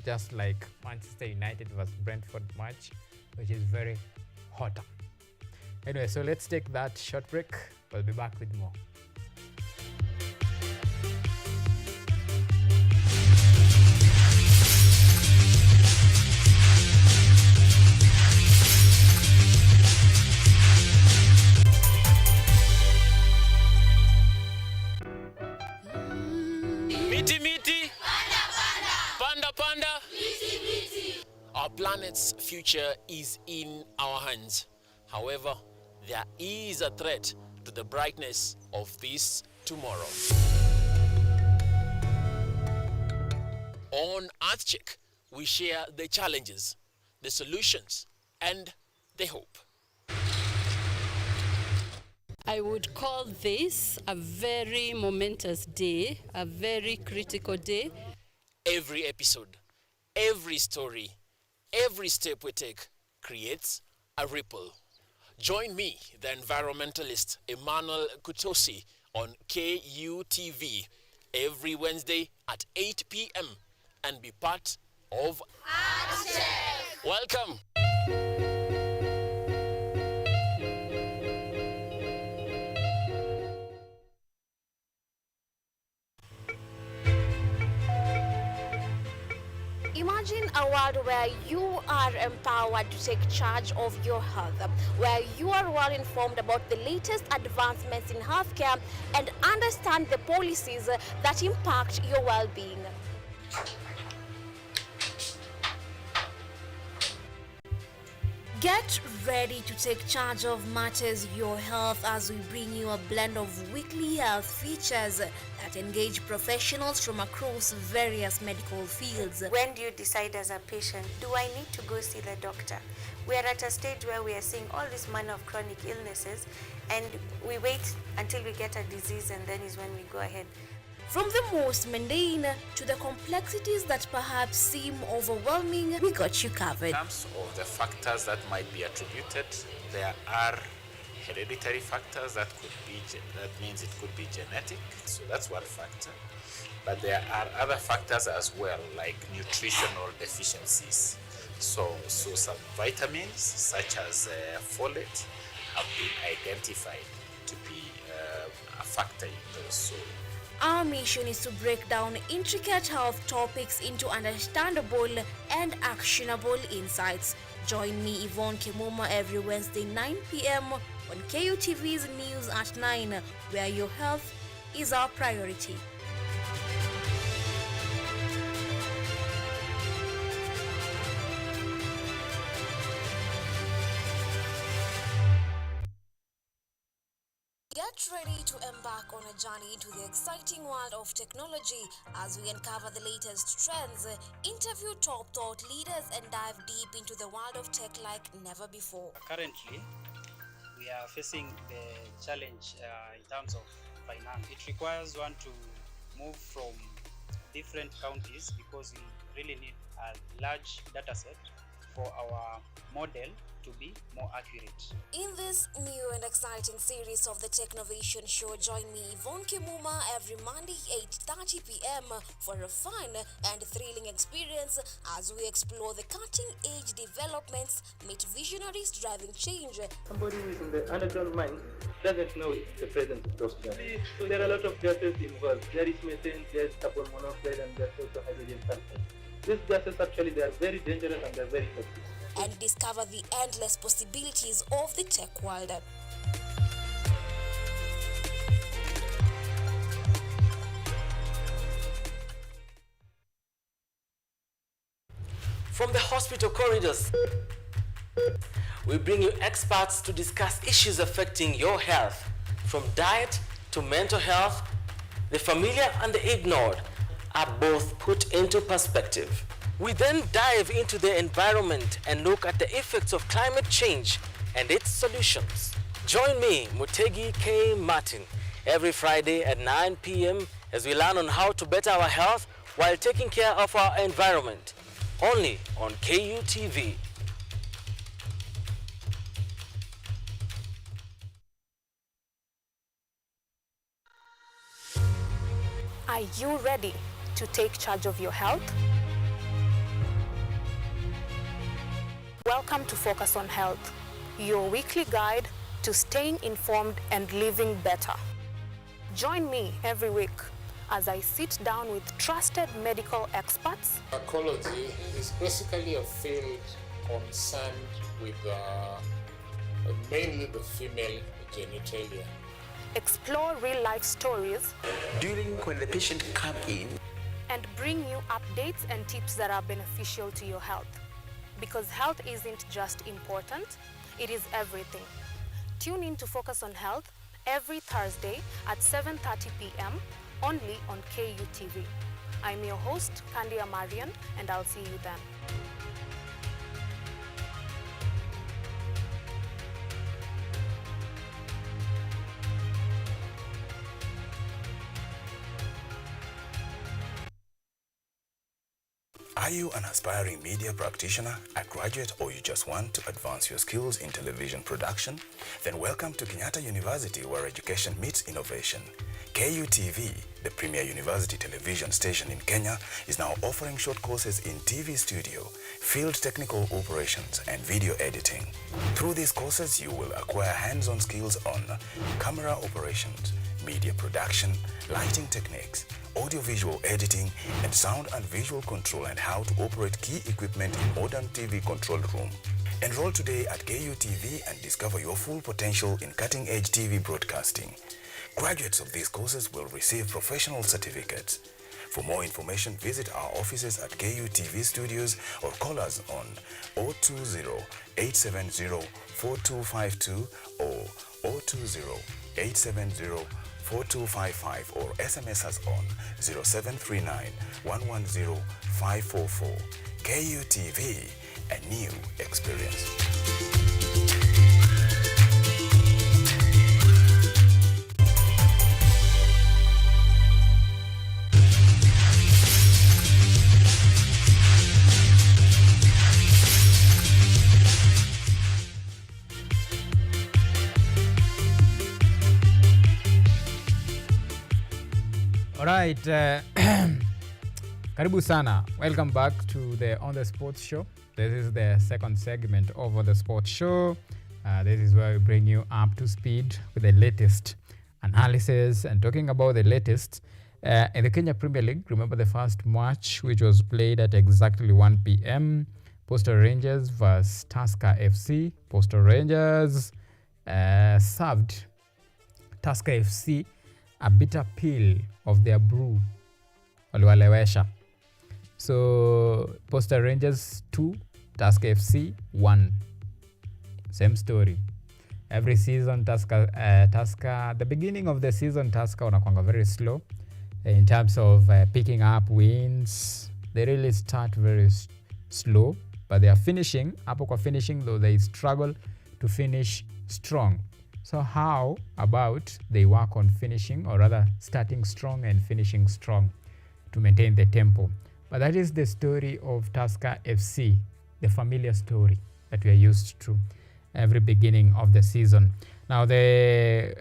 just like Manchester United vs Brentford match, which is very hotter. Anyway, so let's take that short break. We'll be back with more. Miti miti, panda panda. Our planet's future is in our hands. However, there is a threat to the brightness of this tomorrow. On EarthCheck, we share the challenges, the solutions, and the hope. I would call this a very momentous day, a very critical day. Every episode, every story, every step we take creates a ripple. Join me, the environmentalist Emmanuel Kutosi, on KUTV every Wednesday at 8 p.m. and be part of EarthCheck. Welcome. Imagine a world where you are empowered to take charge of your health, where you are well informed about the latest advancements in healthcare and understand the policies that impact your well-being. Get ready to take charge of matters your health as we bring you a blend of weekly health features that engage professionals from across various medical fields. When do you decide as a patient, do I need to go see the doctor? We are at a stage where we are seeing all this manner of chronic illnesses and we wait until we get a disease and then is when we go ahead. From the most mundane to the complexities that perhaps seem overwhelming, we got you covered. In terms of the factors that might be attributed, there are hereditary factors that means it could be genetic, so that's one factor. But there are other factors as well, like nutritional deficiencies. So some vitamins such as folate have been identified to be a factor in those. So our mission is to break down intricate health topics into understandable and actionable insights. Join me, Yvonne Kimuma, every Wednesday 9 p.m. on KUTV's News at 9, where your health is our priority. Get ready to embark on a journey into the exciting world of technology as we uncover the latest trends, interview top thought leaders, and dive deep into the world of tech like never before. Currently, we are facing the challenge in terms of finance. It requires one to move from different counties because we really need a large data set for our model to be more accurate. In this new and exciting series of the Technovation Show, join me, Yvonne Kimuma, every Monday 8:30 p.m. for a fun and thrilling experience as we explore the cutting-edge developments, meet visionaries driving change. Somebody who is in the underground mine doesn't know the presence of those gases. So there are a lot of gases involved. There is methane, there is carbon monoxide, and there's also hydrogen sulfide. These gases actually, they are very dangerous and they're very toxic. And discover the endless possibilities of the tech world. From the hospital corridors, We bring you experts to discuss issues affecting your health, from diet to mental health. The familiar and the ignored are both put into perspective. We then dive into the environment and look at the effects of climate change and its solutions. Join me, Mutegi K. Martin, every Friday at 9 p.m. as we learn on how to better our health while taking care of our environment. Only on KUTV. Are you ready to take charge of your health? Welcome to Focus on Health, your weekly guide to staying informed and living better. Join me every week as I sit down with trusted medical experts. Gynecology is basically a field concerned with mainly the female genitalia. Explore real-life stories during when the patient come in, and bring you updates and tips that are beneficial to your health. Because health isn't just important, it is everything. Tune in to Focus on Health every Thursday at 7:30 p.m. only on KUTV. I'm your host, Kandia Marian, and I'll see you then. Are you an aspiring media practitioner, a graduate, or you just want to advance your skills in television production? Then welcome to Kenyatta University, where education meets innovation. KUTV, the premier university television station in Kenya, is now offering short courses in TV studio, field technical operations, and video editing. Through these courses, you will acquire hands-on skills on camera operations, media production, lighting techniques, audio-visual editing, and sound and visual control, and how to operate key equipment in modern TV control room. Enroll today at KUTV and discover your full potential in cutting-edge TV broadcasting. Graduates of these courses will receive professional certificates. For more information, visit our offices at KUTV Studios or call us on 020-870-4252 or 020-870-4255 or SMS us on 0739-110-544. KUTV, a new experience. Alright, karibu sana. Welcome back to the On The Sports Show. This is the second segment of the sports show. This is where we bring you up to speed with the latest analysis and talking about the latest in the Kenya Premier League. Remember the first match, which was played at exactly 1 p.m. Postal Rangers vs Tusker FC. Postal Rangers served Tusker FC a bitter pill of their brew. Waliwalewesha. So Postal Rangers 2, Tusker FC 1. Same story. Every season Tusker, the beginning of the season Tusker wanakuanga very slow in terms of picking up wins. They really start very slow, but they are finishing. Hapo kwa finishing though, they struggle to finish strong. So how about they work on finishing, or rather starting strong and finishing strong to maintain the tempo? But that is the story of Tusker FC, the familiar story that we are used to every beginning of the season. Now the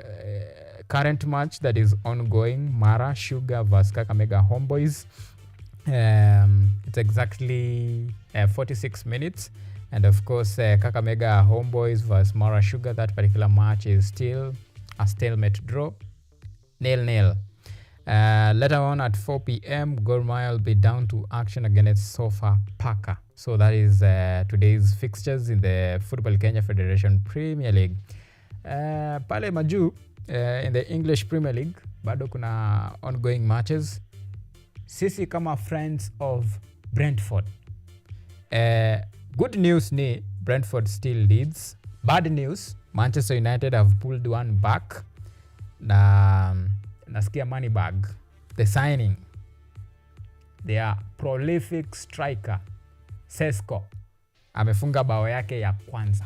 current match that is ongoing, Mara Sugar vs Kakamega Homeboys. It's exactly 46 minutes. And of course, Kakamega Homeboys vs Mara Sugar, that particular match is still a stalemate draw, 0-0. Later on at 4 p.m, Gor Mahia will be down to action against Sofa Paka. So that is today's fixtures in the Football Kenya Federation Premier League. Pale Maju, in the English Premier League, bado kuna ongoing matches. Sisi kama friends of Brentford. Good news ni Brentford still leads. Bad news, Manchester United have pulled one back. Na nasikia Moneybag, the signing, their prolific striker Sesko amefunga bao yake ya kwanza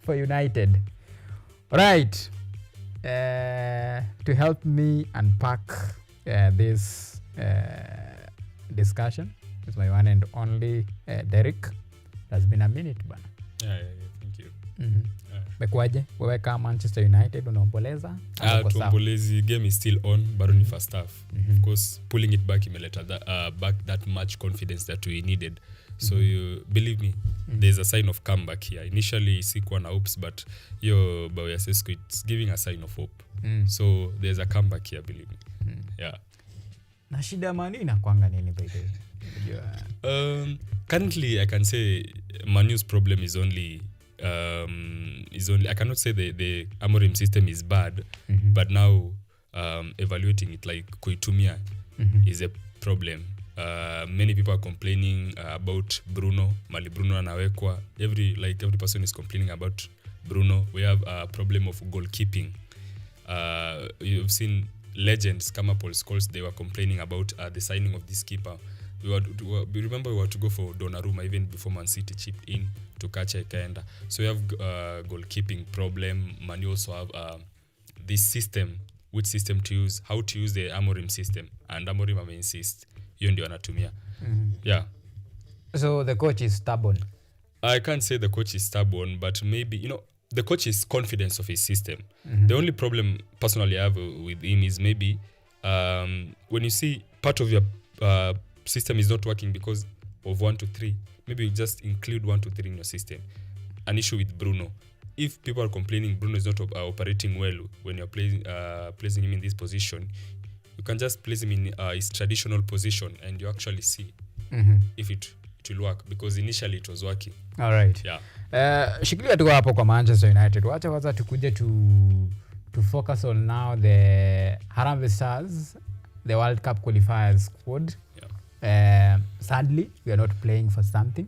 for United. Right. To help me unpack this discussion is my one and only Derek. Has been a minute bana. Yeah, thank you. Mekwaje? Wewe kama Manchester United unaomboleza? Tuombolezi, game is still on, bado ni first half. Of course, pulling it back imeleta back that much confidence that we needed. So you believe me, there's a sign of comeback here. Initially sikuwa na hopes, but yo bao ya Sesko, it's giving a sign of hope. So there's a comeback here, believe me. Yeah. Na shida Manu inakuanga nini by the way? Currently I can say Manu's problem is only I cannot say the Amorim system is bad, but now evaluating it like kuitumia is a problem. Many people are complaining about Bruno. Mali Bruno anawekwa. Every person is complaining about Bruno. We have a problem of goalkeeping. You've seen legends kama Paul Scholes, they were complaining about the signing of this keeper. Remember we were to go for Donnarumma even before Man City chipped in to catch ikaenda. So we have goalkeeping problem. Man, you also have this system, which system to use, how to use the Amorim system, and Amorim insist hiyo ndio anatumia. Yeah. So the coach is stubborn. I can't say the coach is stubborn, but maybe, the coach is confident of his system. The only problem personally I have with him is maybe when you see part of your system is not working because of 1 to 3, maybe you just include 1 to 3 in your system. An issue with Bruno. If people are complaining Bruno is not operating well when you're placing him in this position, you can just place him in his traditional position and you actually see if it will work, because initially it was working. All right. Yeah. Shikilia tu hapo kwa Manchester United. Wacha kwanza tukuje to focus on now the Harambee Stars, the World Cup qualifiers squad. Yeah. Sadly, we are not playing for something,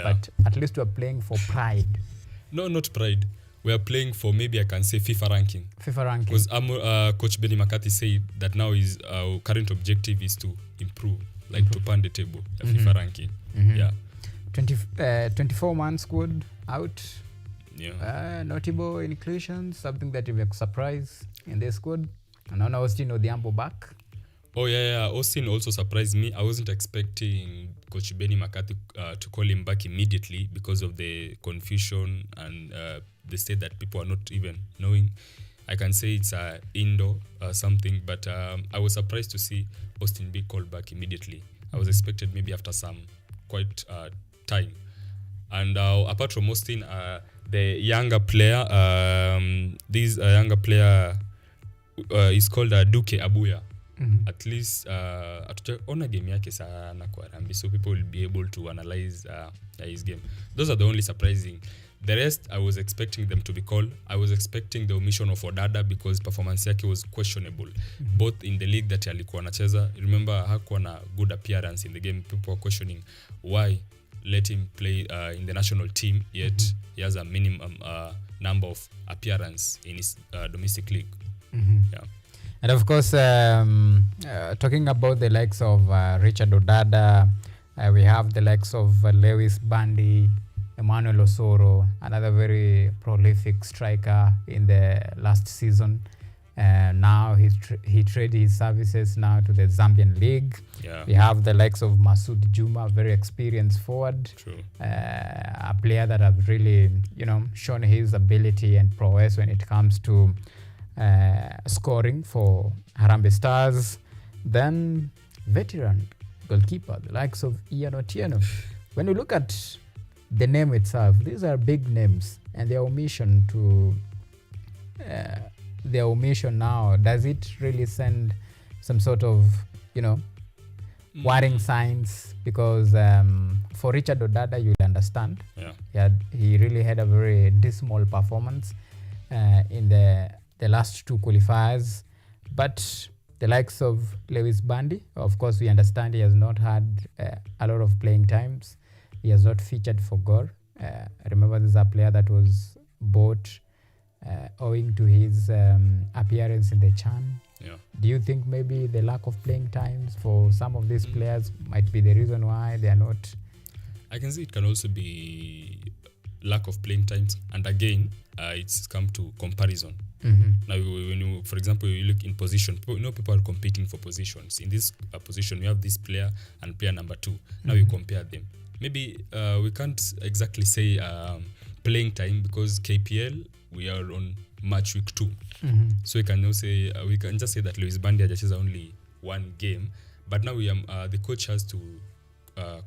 but at least we are playing for pride. No, not pride. We are playing for, maybe I can say, FIFA ranking. FIFA ranking. Because Coach Benny McCarthy said that now our current objective is to improve, to pan the table, the FIFA ranking. Yeah. 24-man squad out. Yeah. Notable inclusions, something that you may surprise in the squad. And now Austin Odhiambo back. Oh yeah, Austin also surprised me. I wasn't expecting Coach Benny McCarthy to call him back immediately because of the confusion and the state that people are not even knowing. I can say it's indoor something, but I was surprised to see Austin be called back immediately. I was expected maybe after some quite time. And apart from Austin, the younger player, this younger player is called Duke Abuya. At least hatujaona game yake sana kwa Harambee, so people will be able to analyze his game. Those are the only surprising. The rest, I was expecting them to be called. I was expecting the omission of Odada because performance yake was questionable, both in the league that alikuwa anacheza. Remember, hakuwa na good appearance in the game. People were questioning why let him play in the national team, yet he has a minimum number of appearance in his domestic league. Yeah. And of course, talking about the likes of Richard Odada, we have the likes of Lewis Bandi, Emmanuel Osoro, another very prolific striker in the last season. Now he traded his services now to the Zambian League. Yeah. We have the likes of Masoud Juma, very experienced forward. True. A player that has really, shown his ability and prowess when it comes to scoring for Harambee Stars. Then veteran goalkeeper, the likes of Ian Otieno. When you look at the name itself, these are big names, and their omission now, does it really send some sort of, worrying signs? Because for Richard Odada, you'll understand. Yeah. He really had a very dismal performance in the last 2 qualifiers. But the likes of Lewis Bandi, of course, we understand he has not had a lot of playing times. He has not featured for Gor. Remember, this is a player that was bought owing to his appearance in the CHAN. Yeah. Do you think maybe the lack of playing times for some of these players might be the reason why they are not? I can see it can also be lack of playing times, and again, it's come to comparison. Now, when you, for example, you look in position, people are competing for positions. In this position, you have this player and player number 2. Now you compare them. Maybe we can't exactly say playing time, because KPL, we are on match week 2. So we can just say that Luis Bandi hajacheza only one game, but now the coach has to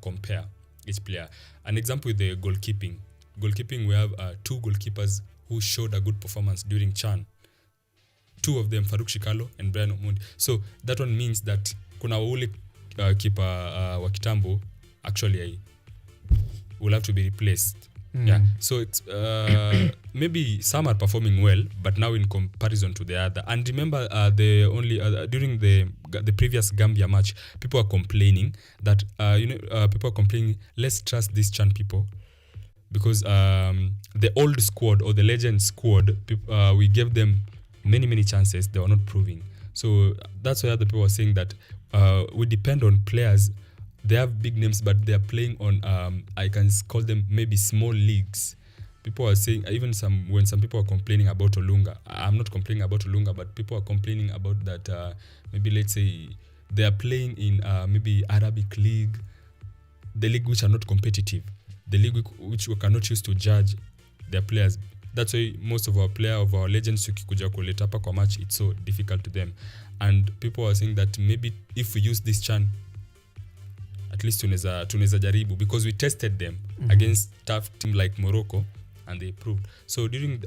compare each player. An example with the goalkeeping. We have 2 goalkeepers who showed a good performance during CHAN. 2 of them, Faruk Shikalo and Brian Omondi. So that one means that kuna ule keeper wa kitambo actually will have to be replaced. Yeah. So it's maybe some are performing well, but now in comparison to the other. And remember, during the previous Gambia match, people are complaining that let's trust these CHAN people, because the old squad or the legend squad, we gave them many chances. They were not proving. So that's why other people are saying that we depend on players. They have big names, but they are playing on, I can call them maybe small leagues. People are saying, even when some people are complaining about Olunga, I'm not complaining about Olunga, but people are complaining about that, maybe let's say they are playing in maybe Arabic League, the league which are not competitive, the league which we cannot use to judge their players. That's why most of our legends ukikuja kuleta hapa kwa match, it's so difficult to them. And people are saying that maybe if we use this CHAN, at least tunaweza jaribu, because we tested them against tough team like Morocco and they proved. So during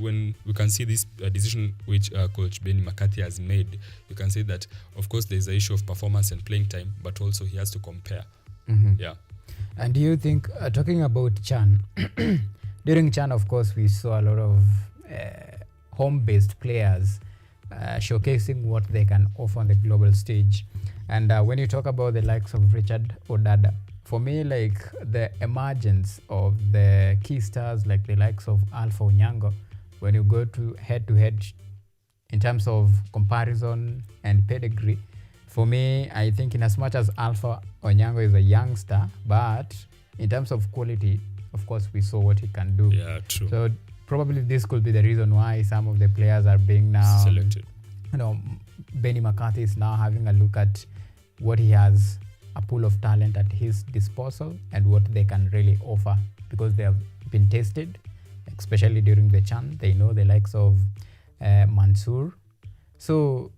when we can see this decision which Coach Benny McCarthy has made, you can say that of course there's an issue of performance and playing time, but also he has to compare. Yeah. And do you think, talking about CHAN, during CHAN, of course, we saw a lot of home-based players showcasing what they can offer on the global stage. And when you talk about the likes of Richard Odada, for me, like the emergence of the key stars like the likes of Alpha Onyango, when you go to head-to-head in terms of comparison and pedigree, for me, I think in as much as Alpha Onyango is a youngster, but in terms of quality, of course, we saw what he can do. Yeah, true. So probably this could be the reason why some of the players are being now selected. Benny McCarthy is now having a look at what he has, a pool of talent at his disposal, and what they can really offer, because they have been tested, especially during the CHAN. They know the likes of Mansour. So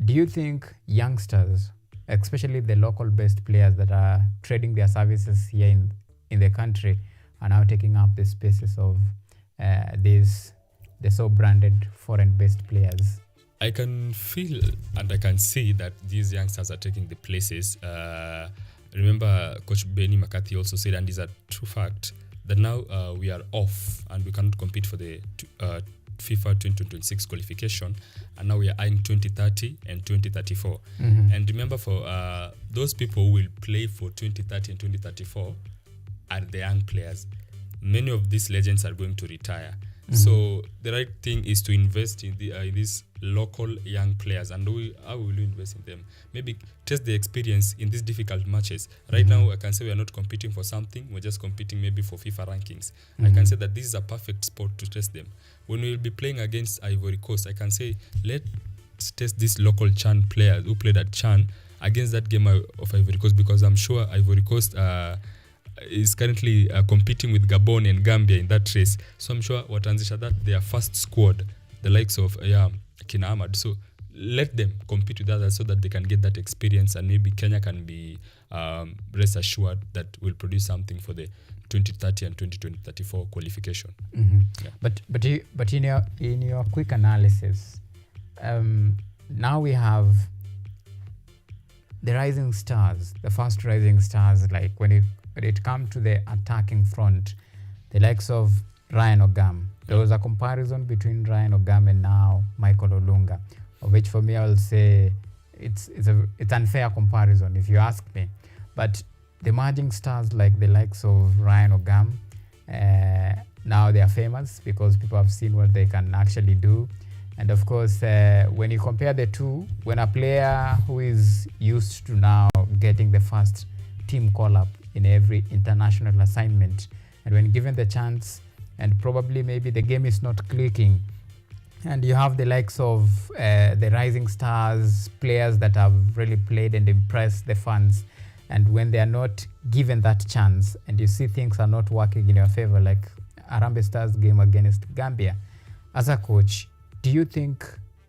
do you think youngsters, especially the local-based players that are trading their services here in the country, are now taking up the spaces of the so-branded foreign-based players? I can feel and I can see that these youngsters are taking the places. Remember, Coach Benny McCarthy also said, and is a true fact, that now we are off and we cannot compete for the FIFA 2026 qualification, and now we are eyeing 2030 and 2034. And remember, for those people who will play for 2030 and 2034 are the young players. Many of these legends are going to retire. So the right thing is to invest in these local young players. And how will you invest in them? Maybe test the experience in these difficult matches. Right now, I can say we are not competing for something. We're just competing maybe for FIFA rankings. I can say that this is a perfect spot to test them. When we'll be playing against Ivory Coast, I can say, let's test these local CHAN players who played at CHAN against that game of Ivory Coast, because I'm sure Ivory Coast is currently competing with Gabon and Gambia in that race. So I'm sure wataanzisha that their first squad, the likes of Kina Ahmad. So let them compete with others so that they can get that experience, and maybe Kenya can be rest assured that we'll produce something for the 2030 and 2034 qualification. Yeah. But in your quick analysis, now we have the rising stars, the fast rising stars, like when it comes to the attacking front, the likes of Ryan Ogam. There was a comparison between Ryan Ogam and now Michael Olunga, of which for me I will say it's unfair comparison if you ask me. But the emerging stars like the likes of Ryan Ogam, now they are famous because people have seen what they can actually do. And of course, when you compare the two, when a player who is used to now getting the first team call-up in every international assignment, and when given the chance, and probably maybe the game is not clicking, and you have the likes of the rising stars, players that have really played and impressed the fans, and when they are not given that chance, and you see things are not working in your favor, like Harambee Stars game against Gambia, as a coach, do you think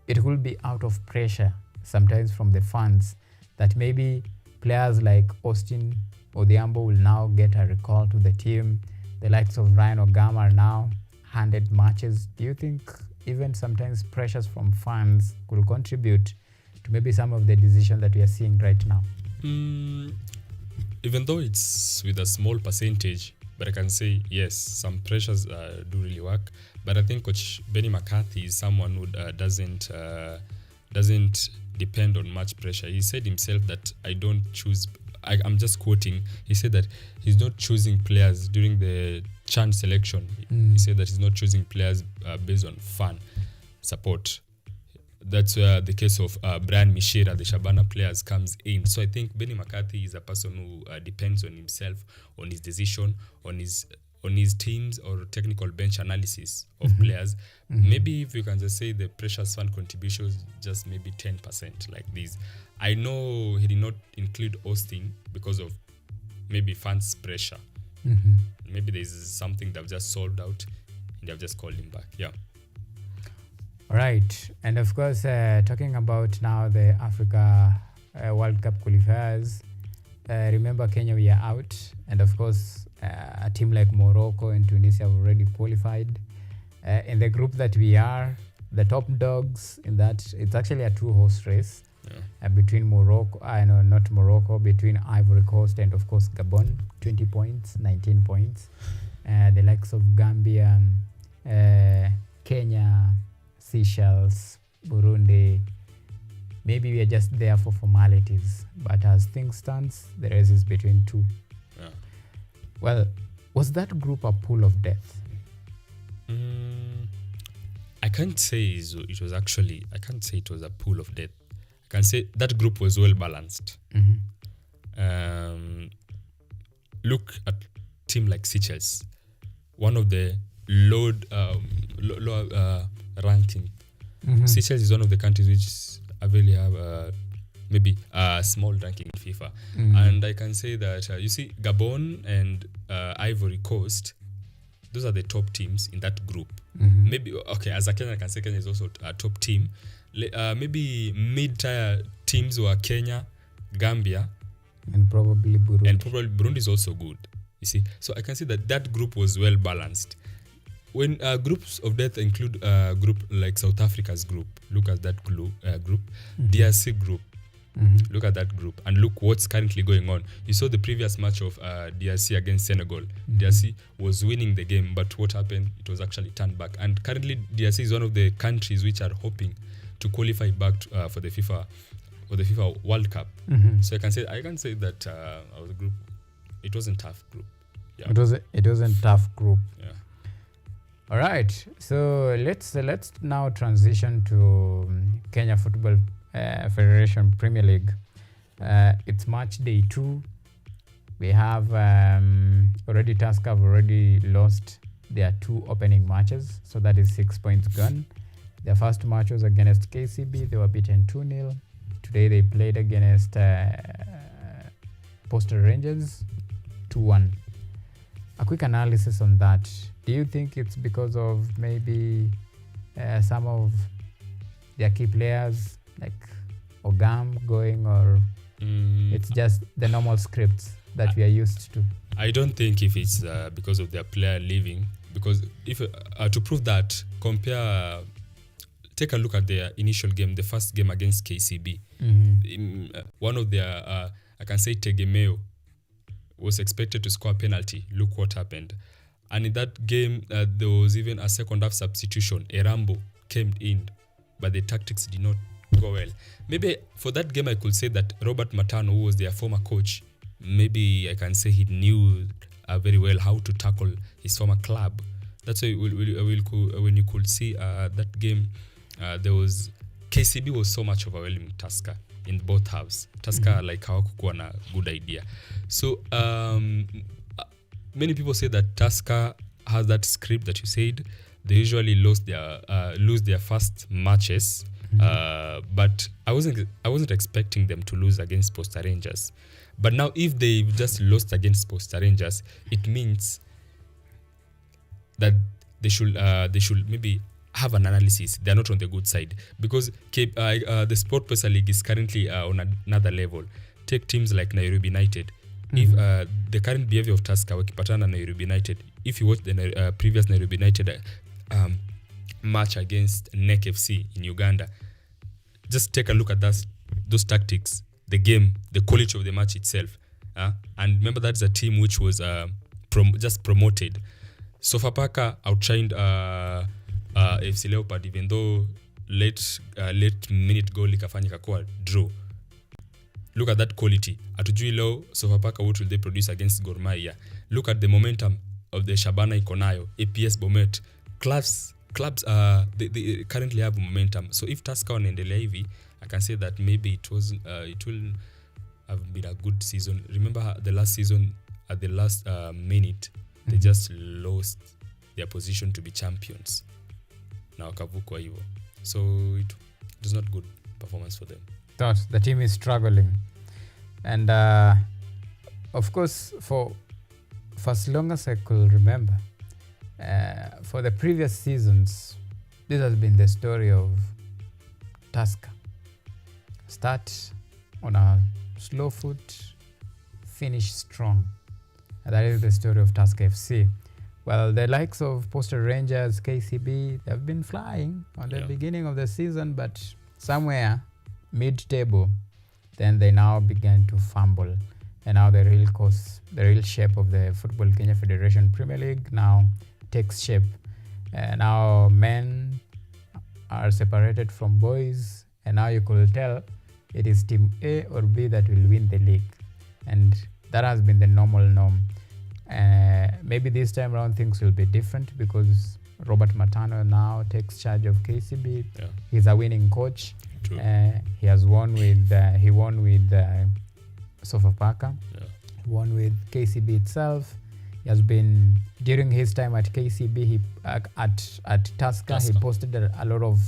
it will be out of pressure sometimes from the fans that maybe players like Austin Odhiambo will now get a recall to the team, the likes of Ryan Ogama are now handed matches? Do you think even sometimes pressures from fans could contribute to maybe some of the decisions that we are seeing right now? Even though it's with a small percentage, but I can say yes, some pressures do really work. But I think Coach Benny McCarthy is someone who doesn't depend on much pressure. He said himself that I'm just quoting. He said that he's not choosing players during the chance selection. He said that he's not choosing players based on fan support. That's where the case of Brian Mishira, the Shabana players, comes in. So I think Benny McCarthy is a person who depends on himself, on his decision, on his teams or technical bench analysis of players. Maybe if you can just say the pressures fund contributions, just maybe 10% like this. I know he did not include Austin because of maybe fans' pressure. Maybe there's something they've just solved out and they've just called him back. Yeah. Right. And of course, talking about now the Africa World Cup qualifiers, remember Kenya, we are out. And of course, a team like Morocco and Tunisia have already qualified. In the group that we are, the top dogs in that, it's actually a two-horse race between between Ivory Coast and of course Gabon, 20 points, 19 points. The likes of Gambia, Kenya, Seychelles, Burundi, maybe we are just there for formalities. But as things stands, the race is between two. Yeah. Well, was that group a pool of death? I can't say it was actually. I can't say it was a pool of death. I can say that group was well balanced. Look at a team like Seychelles, one of the low ranking. Seychelles is one of the countries which really have maybe a small ranking in FIFA. And I can say that you see Gabon and Ivory Coast, those are the top teams in that group. Maybe, okay, as a Kenyan, I can say Kenya is also a top team. Maybe mid-tier teams were Kenya, Gambia, and probably Burundi. And probably Burundi is also good, you see. So I can see that group was well balanced. When groups of death include a group like South Africa's group, look at that group. DRC group, look at that group, and look what's currently going on. You saw the previous match of DRC against Senegal. DRC was winning the game, but what happened? It was actually turned back. And currently, DRC is one of the countries which are hoping to qualify back for the FIFA World Cup. So I can say that our group, it wasn't a tough group. Yeah. It wasn't tough group. Yeah. All right. So let's now transition to Kenya Football Federation Premier League. It's match day 2. We have already Tusker have already lost their 2 opening matches, so that is 6 points gone. Their first match was against KCB. They were beaten 2-0. Today they played against Postal Rangers 2-1. A quick analysis on that. Do you think it's because of maybe some of their key players like Ogam going, or it's just the normal scripts that we are used to? I don't think if it's because of their player leaving, because if to prove that, take a look at their initial game, the first game against KCB. One of their, I can say Tegemeo, was expected to score a penalty. Look what happened. And in that game, there was even a second half substitution. Erambo came in, but the tactics did not go well. Maybe for that game, I could say that Robert Matano, who was their former coach, maybe I can say he knew very well how to tackle his former club. That's why when you could see that game, there was KCB was so much overwhelming Tusker in both halves. Tusker like hawakuwa na good idea. So many people say that Tusker has that script that you said. They usually lose their first matches, but I wasn't expecting them to lose against Posta Rangers. But now, if they just lost against Posta Rangers, it means that they should maybe have an analysis. They're not on the good side, because the Sport Pesa League is currently on another level. Take teams like Nairobi United. If the current behavior of Tusker wakipatana Nairobi United, if you watch the previous Nairobi United match against NEC FC in Uganda, just take a look at those tactics, the game, the quality of the match itself. And remember, that's a team which was just promoted. Sofapaka outshined FC Leopard, even though late minute goal ikafanyika kwa draw. Look at that quality. Atujui leo Sofapaka, what will they produce against Gor Mahia? Look at the momentum of the Shabana Ikonayo, APS Bomet. Clubs they currently have momentum. So if Tusker wanaendelea hivi, I can say that maybe it will have been a good season. Remember the last season, at the last minute, they just lost their position to be champions. Na wakavukwa hivyo. So it was not good performance for them. The team is struggling. And of course, for as long as I could remember, for the previous seasons, this has been the story of Tusker. Start on a slow foot, finish strong. And that is the story of Tusker FC. Well, the likes of Posta Rangers, KCB, they've been flying on the beginning of the season, but somewhere mid-table, then they now began to fumble. And now the real shape of the Football Kenya Federation Premier League now takes shape. Now men are separated from boys, and now you could tell it is team A or B that will win the league. And that has been the normal norm. Maybe this time around things will be different, because Robert Matano now takes charge of KCB. Yeah. He's a winning coach. He won with Sofapaka. Yeah. Won with KCB itself. He has been, during his time at KCB, at Tusker, he posted a lot of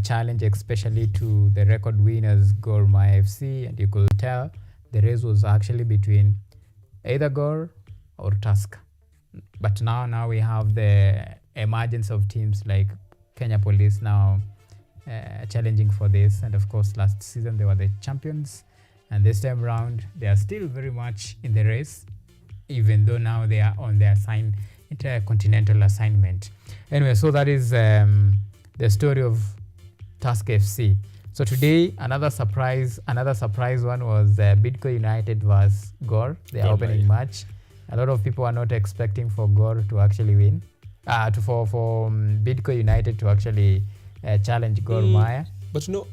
challenge, especially to the record winners Gor Mahia FC, and you could tell the race was actually between either Gor or Tusker. But now we have the emergence of teams like Kenya Police now challenging for this. And of course, last season they were the champions, and this time around they are still very much in the race, even though now they are on their intercontinental assignment. Anyway, so that is the story of Tusker FC. So today, another surprise one was Bidco United versus Gor, the opening match. A lot of people are not expecting for Gor to actually win, for Bidco United to actually challenge Gor Mahia. But no,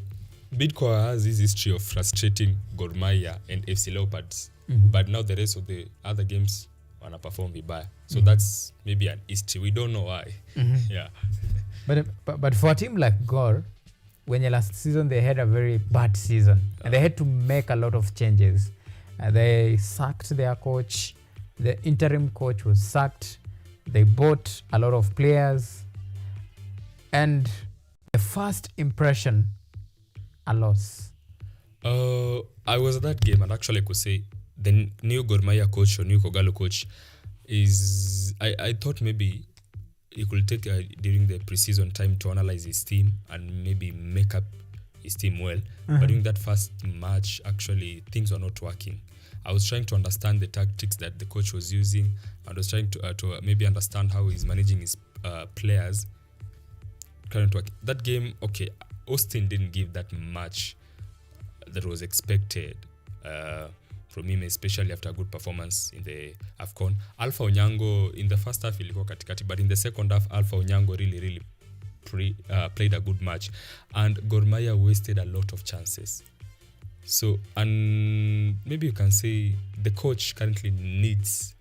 Bidco has this history of frustrating Gor Mahia and FC Leopards. But now the rest of the other games wanna perform vibaya. So that's maybe an history. We don't know why. Yeah. But for a team like Gor, when last season they had a very bad season, and they had to make a lot of changes. They sacked their coach. The interim coach was sacked. They bought a lot of players. And the first impression, a loss. I was at that game, and actually I could say the new Gor Mahia coach or new Kogalo coach is, I thought maybe he could take during the preseason time to analyze his team and maybe make up his team well. But during that first match, actually things were not working. I was trying to understand the tactics that the coach was using. I was trying to maybe understand how he's managing his players. Current work. That game, okay, Austin didn't give that much that was expected from him, especially after a good performance in the AFCON. Alpha Onyango in the first half ilikuwa katikati, but in the second half, Alpha Onyango really played a good match. And Gor Mahia wasted a lot of chances. So, and maybe you can say the coach currently needs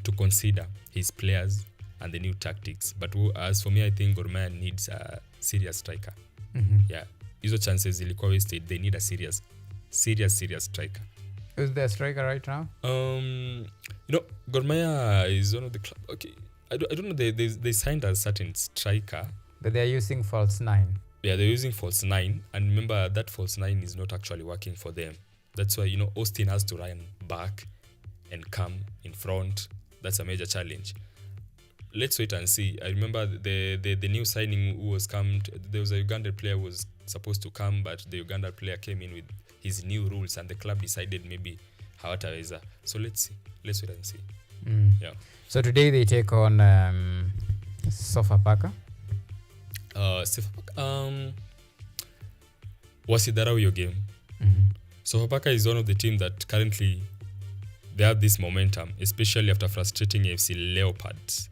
to consider his players and the new tactics. But as for me, I think Gor Mahia needs a serious striker. Yeah, hizo chances zilikuwa wasted. They need a serious striker. Who's the striker right now? Gor Mahia is one of the club. Okay, I don't know. They signed a certain striker, but they're using false 9. Yeah, they're using false 9, and remember that false 9 is not actually working for them. That's why Austin has to run back and come in front. That's a major challenge. Let's wait and see. I remember the new signing who was come. There was a Ugandan player who was supposed to come, but the Ugandan player came in with his new rules, and the club decided maybe hawataweza. So let's see. Let's wait and see. Yeah. So today they take on Sofapaka. Wasidharau your game. Sofapaka is one of the teams that currently they have this momentum, especially after frustrating AFC Leopards.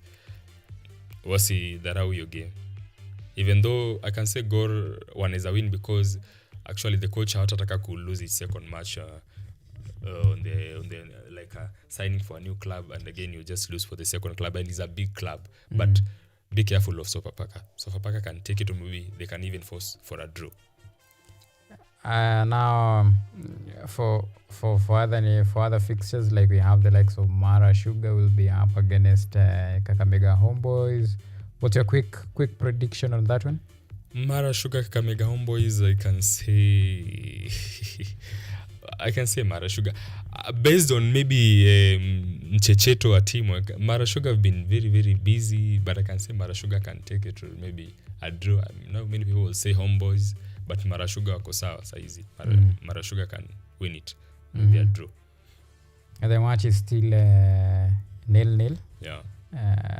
Wasidharau your game. Even though I can say Gor wanaweza win because actually the coach hatataka to lose his second match on the signing for a new club, and again you just lose for the second club, and it's a big club. But be careful of Sofapaka. Sofapaka can take it, or maybe they can even force for a draw. Now, for other fixtures, like we have the likes of Mara Sugar will be up against Kakamega Homeboys. What's your quick prediction on that one? Mara Sugar, Kakamega Homeboys, I can say Mara Sugar. Based on maybe Mchecheto or teamwork, Mara Sugar have been very, very busy, but I can say Mara Sugar can take it to maybe a draw. Not many people will say Homeboys, but Mara Sugar wako sawa saizi. Mara Sugar can win it. Maybe a draw. And the match is still 0-0. Yeah.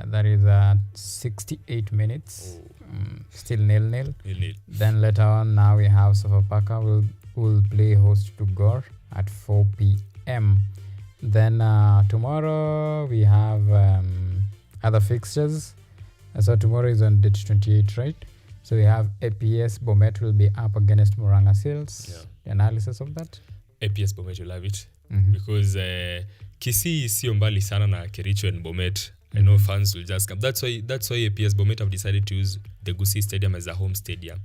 That is 68 minutes. Still 0-0. Then later on, now we have Sofapaka will play host to Gor at 4 p.m. Then tomorrow we have other fixtures. So tomorrow is on date 28, right? So we have APS Bomet will be up against Murang'a Seals. Yeah. The analysis of that? APS Bomet will have it because Kisii sio mbali sana na Kericho and Bomet. I know fans will just come. That's why APS Bomet have decided to use the Gusii Stadium as a home stadium.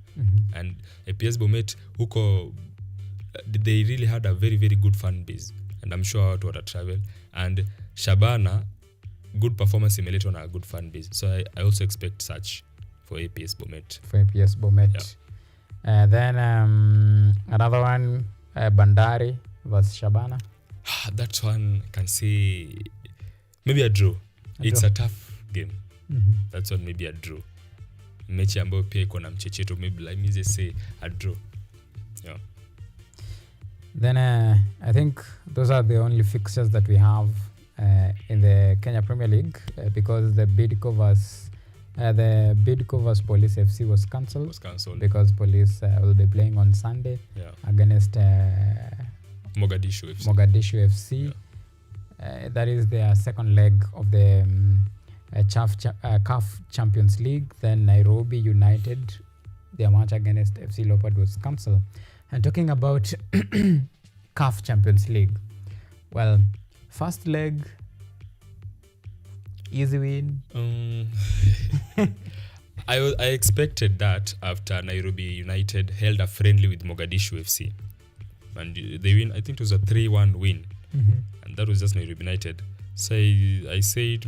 And APS Bomet huko they really had a very, very good fan base, and I'm sure watu wata travel. And Shabana, good performance imeleta on a good fan base, so I also expect such for APS Bomet. Yeah. Then another one, Bandari versus Shabana. That one can say maybe a draw. It's a tough game. That's one, maybe a draw. Mechi ambayo pia iko na mchecheto, maybe let me just say a draw. Yeah. Then I think those are the only fixtures that we have in the Kenya Premier League because the Bidco vs Police FC was cancelled. Because Police will be playing on Sunday against Mogadishu FC. Yeah. That is their second leg of the CAF Champions League. Then Nairobi United, their match against FC Leopard was cancelled. And talking about CAF Champions League, well, first leg, easy win. I expected that after Nairobi United held a friendly with Mogadishu FC. And they win, I think it was a 3-1 win. And that was just Nairobi United. So I said,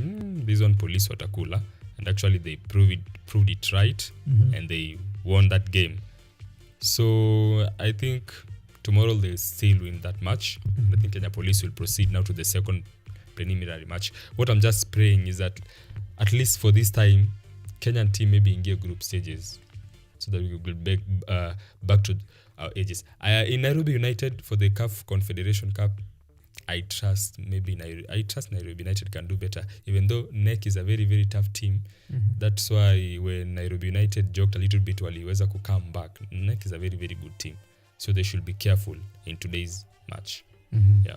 this one Police watakula. And actually they proved it right. And they won that game. So I think tomorrow they'll still win that match. I think Kenya Police will proceed now to the second preliminary match. What I'm just praying is that at least for this time, Kenyan team maybe in group stages so that we will be back to our ages. In Nairobi United for the CAF Confederation Cup, I trust Nairobi United can do better, even though NEC is a very, very tough team. That's why when Nairobi United joked a little bit waliweza to come back, NEC is a very, very good team. So they should be careful in today's match. Yeah.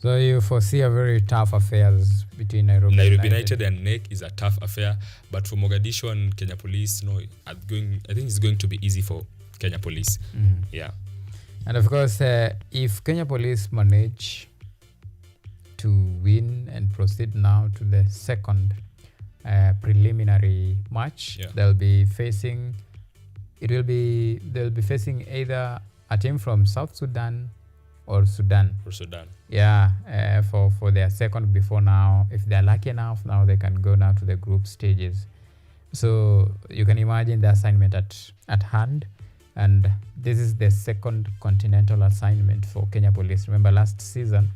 So you foresee a very tough affairs between Nairobi United and NEC is a tough affair, but for Mogadishu and Kenya Police, I think it's going to be easy for Kenya Police. Yeah. And of course, if Kenya Police manage to win and proceed now to the second preliminary match, they'll be facing either a team from South Sudan or Sudan. Yeah, for their second before now. If they're lucky enough, now they can go now to the group stages. So you can imagine the assignment at hand. And this is the second continental assignment for Kenya Police. Remember last season,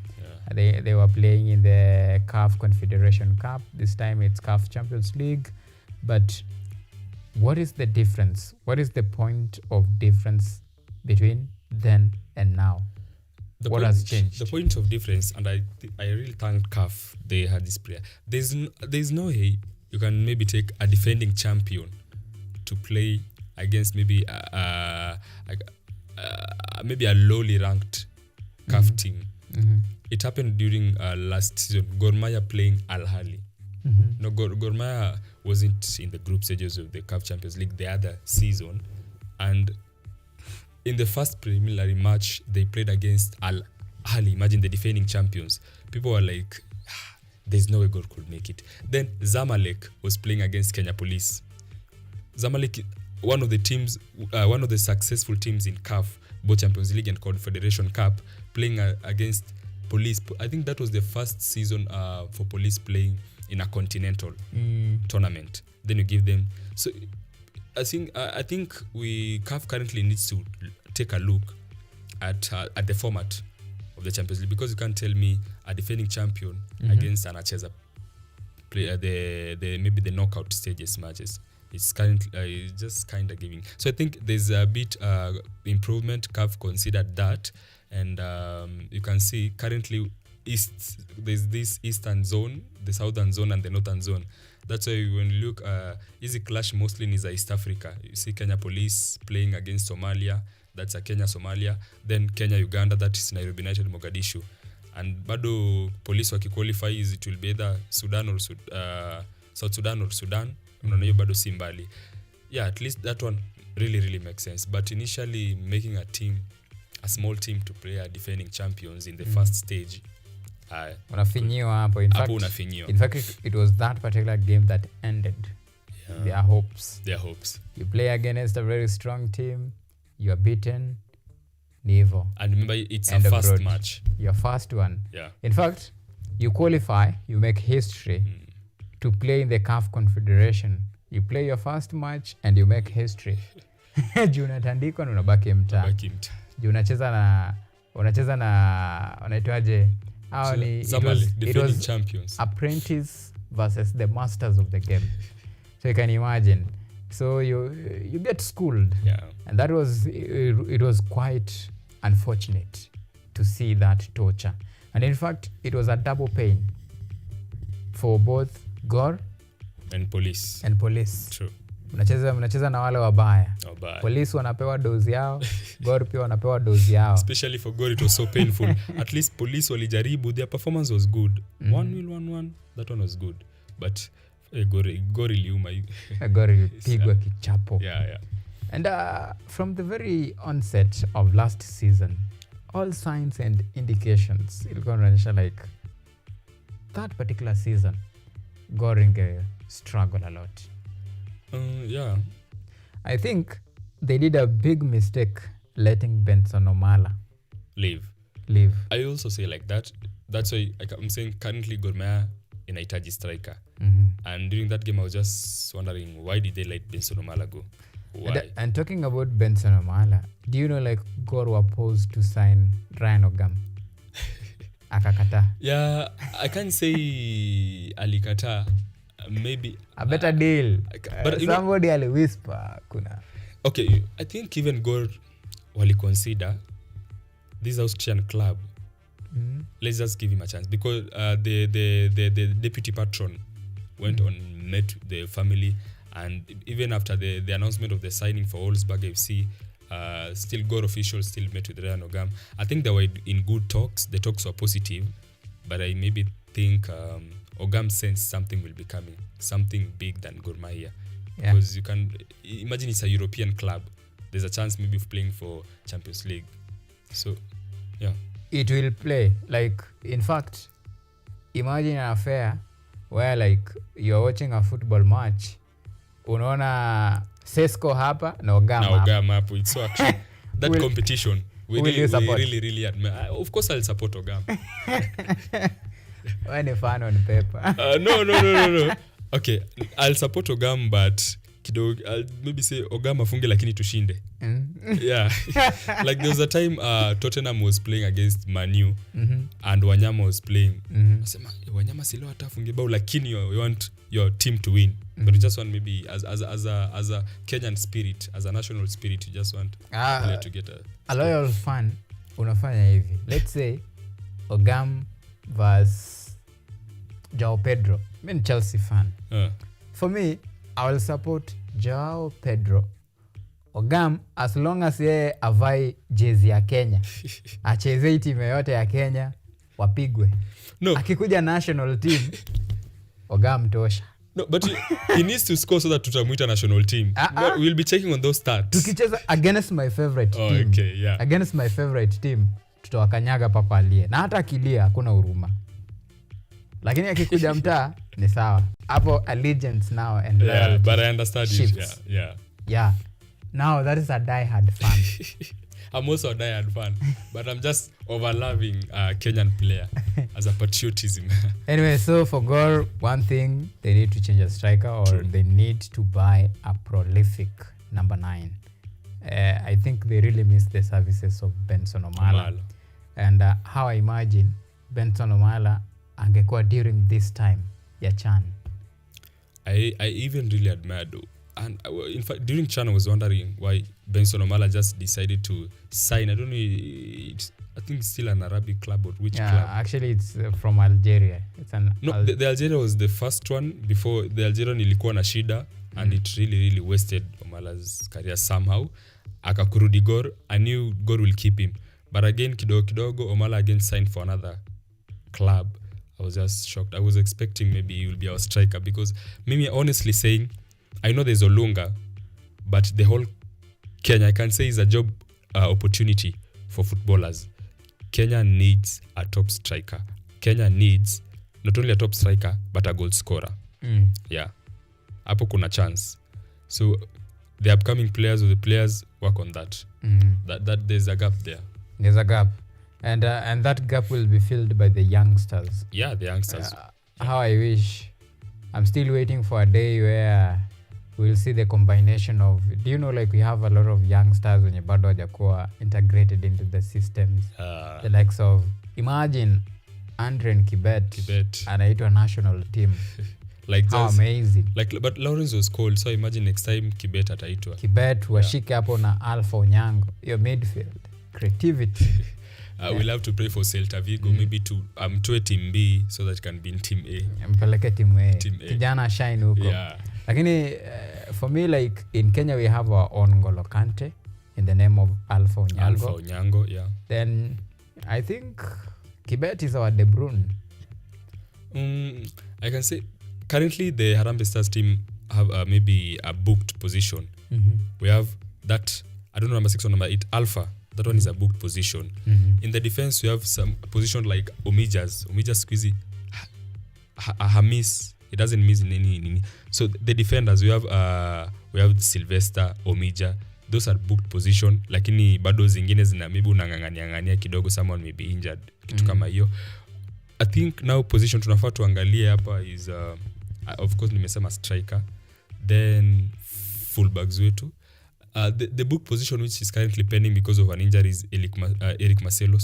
they were playing in the CAF Confederation Cup. This time it's CAF Champions League. But what is the difference? What is the point of difference between then and now? What has changed? The point of difference, and I really thank CAF, they had this prayer. There's no way you can maybe take a defending champion to play against maybe maybe a lowly ranked CAF team. It happened during last season. Gor Mahia playing Al Ahly. No, Gor Mahia wasn't in the group stages of the CAF Champions League the other season, and in the first preliminary match they played against Al Ahly. Imagine the defending champions. People were like, "There's no way Gor could make it." Then Zamalek was playing against Kenya Police. Zamalek, one of the successful teams in CAF, both Champions League and Confederation Cup, playing against Police. I think that was the first season for Police playing in a continental tournament. Then you give them. So I think CAF currently needs to take a look at the format of the Champions League, because you can't tell me a defending champion against an anacheza player maybe the knockout stages matches. It's currently just kind of giving. So I think there's a bit improvement. CAF considered that, and you can see currently there's this eastern zone, the southern zone, and the northern zone. That's why when you look, easy clash mostly in East Africa. You see Kenya Police playing against Somalia. That's a Kenya-Somalia. Then Kenya-Uganda, that is Nairobi United, Mogadishu. And bado police wakiqualify, it will be either Sudan or South Sudan or Sudan. Unaona hiyo bado si mbali. Yeah, at least that one really makes sense. But initially making a small team to play a defending champions in the first stage, unafinyiwa hapo. In fact, it was that particular game that ended their hopes. You play against a very strong team, you are beaten, Nivo. And remember, it's a first match. Your first one. Yeah. In fact, you qualify, you make history to play in the CAF Confederation. You play your first match and you make history. Juu unatandikwa na unabaki mtaa. Juu unacheza na unaitwaje? It was champions. Apprentice versus the masters of the game. So you can imagine. So you get schooled. Yeah. And that was it was quite unfortunate to see that torture. And in fact, it was a double pain for both Gor and Police. True. Mnacheza na wale wabaya. Police wanapewa dozi yao, Gor pia wanapewa dozi yao. Especially for Gor, it was so painful. At least Police walijaribu, their performance was good. 1-1, that one was good. But Gor iliuma. Gor ilipigwa kichapo. Yeah. And from the very onset of last season, all signs and indications ilikuwa inaonyesha like that particular season Gor struggle a lot. Yeah. I think they did a big mistake letting Benson Omala leave. I also say like that. That's why I'm saying currently Gor Mahia inahitaji striker. And during that game I was just wondering, why did they let Benson Omala go? Why? And talking about Benson Omala, do you know like Gor were supposed to sign Ryan Ogam? Akakata. Yeah, I can't say alikata. Maybe a better deal. But somebody will whisper kuna. Okay, I think even Gor wali consider this Austrian club. Let's just give him a chance, because the deputy patron went on, met the family, and even after the announcement of the signing for Wolfsburg FC, still Gor officials still met with Ryan Ogam. I think they were in good talks. The talks were positive, but I maybe think Ogam sensed something will be coming, something big than Gor Mahia. Yeah. Because you can imagine it's a European club. There's a chance maybe of playing for Champions League. So yeah, it will play. Like, in fact, imagine an affair where like you're watching a football match, unaona Sesco hapa na Ogama hapo. It's so actually that competition we really admire. Of course I'll support Ogama. When a fan on paper. No. Okay, I'll support Ogama, but kidogo I'll maybe say Ogama funge lakini tushinde. Yeah. Like there was a time Tottenham was playing against Man U and Wanyama was playing. Nasema Wanyama silo atafunge bao lakini you want your team to win. But you just want maybe as a Kenyan spirit, as a national spirit, you just want to get a loyal fan. Unafanya hivi. Let's say Ogam versus Joao Pedro. I'm a Chelsea fan. For me, I will support Joao Pedro. Ogam, as long as yeye avai jezi ya Kenya. Achezei timu yote ya Kenya, wapigwe. No. Akikuja national team, Ogam tosha. No, but he needs to score so that tutamuita national team. We'll be checking on those stats. Tukicheza against my favorite team. Okay, yeah. Against my favorite team, tutawakanyaga pako alie. Na hata akilia hakuna huruma. Lakini akikuja mtaa ni sawa. Hapo allegiance now and loyalty. Yeah, but I understand you. Yeah. Now that is a die-hard fan. I'm also a die-hard fan, but I'm just overloving Kenyan player as a patriotism. Anyway, so for Gor, one thing, they need to change a striker, or they need to buy a prolific number 9. I think they really miss the services of Benson Omala. And how I imagine Benson Omala angekuwa during this time ya Chan. I even really admired, and in fact during Chan I was wondering why Benson Omala just decided to sign. I don't know, I think it's still an Arabic club or which club. Actually it's from Algeria. It's the Algeria was the first one. Before the Algerian ilikuwa na shida and it really wasted Omala's career somehow. Akakurudi Gor, I knew Gor will keep him, but again kidogo Omala again signed for another club. I was just shocked. I was expecting maybe he will be our striker, because maybe honestly saying, I know there's Olunga, but the whole Kenya, I can say, is a job opportunity for footballers. Kenya needs a top striker. Kenya needs not only a top striker, but a goal scorer. Yeah. Hapo kuna chance. So the upcoming players or the players work on that. That there's a gap there. There's a gap. And that gap will be filled by the youngsters. Yeah, the youngsters. How I wish. I'm still waiting for a day where we'll see the combination of, do you know, like we have a lot of youngsters wenye bado hawajakuwa integrated into the systems. The likes of, imagine Andre and Kibet anaitwa national team. Like how amazing. Like, but Lawrence was cold, so imagine next time Kibet ataitwa. Kibet washike hapo na Alpha Onyango. Your midfield. Creativity. We'll have to pray for Celta Vigo maybe to to team B so that it can be in team A. Mpeleke team A. Kijana shine huko. Yeah. Lakini for me, like in Kenya we have our own N'Golo Kante in the name of Alpha Onyango. Alpha Onyango, yeah. Then I think Kibet is our De Bruyne. I can say currently the Harambee Stars team have maybe a booked position. We have that, I don't know, number 6 or number 8, Alpha. That one is a booked position. In the defense, we have some position like Omijas squeezy. Hamis, it doesn't miss in any. So the defenders, we have Sylvester, Omija. Those are booked position. Lakini bado zingine zina maybe unangangania kidogo, someone may be injured. Kitu kama hiyo. I think now position tunafaa tuangalie hapa is of course nimesema striker, then fullbacks wetu. The book position which is currently pending because of an injury is Eric Marcelo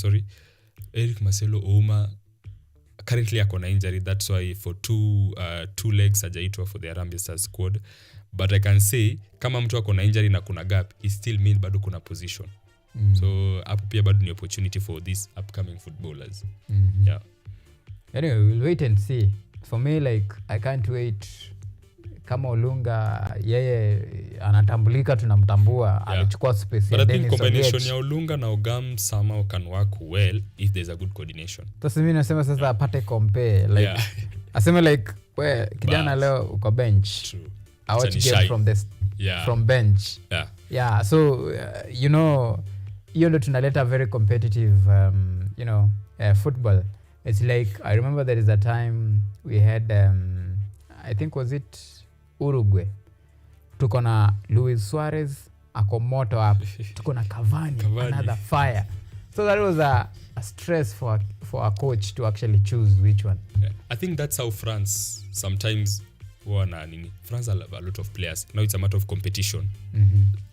Ouma currently akona injury, that's why for two legs hajaitwa for the Harambee Stars squad. But I can say kama mtu akona injury na kuna gap, it still means bado kuna position. So hapo pia bado ni opportunity for these upcoming footballers. Yeah. Anyway, we'll wait and see. For me, like, I can't wait. Kama Olunga yeye anatambulika, tunamtambua, alichukua space ya Dennis. But I think combination ya Olunga na Ogam somehow can work well if there's a good coordination. Sasa mimi nasema sasa apate compare, like aseme like we kijana leo uko bench. True. I watch game from from bench. Yeah. So you know, hiyo ndo tunaleta very competitive football. It's like I remember there is a time we had I think was it Uruguay, tuko na Luis Suarez ako moto hapo, tuko na Cavani another fire. So that was a stress for a coach to actually choose which one. I think that's how France sometimes wana nini. France have a lot of players. Now it's a matter of competition.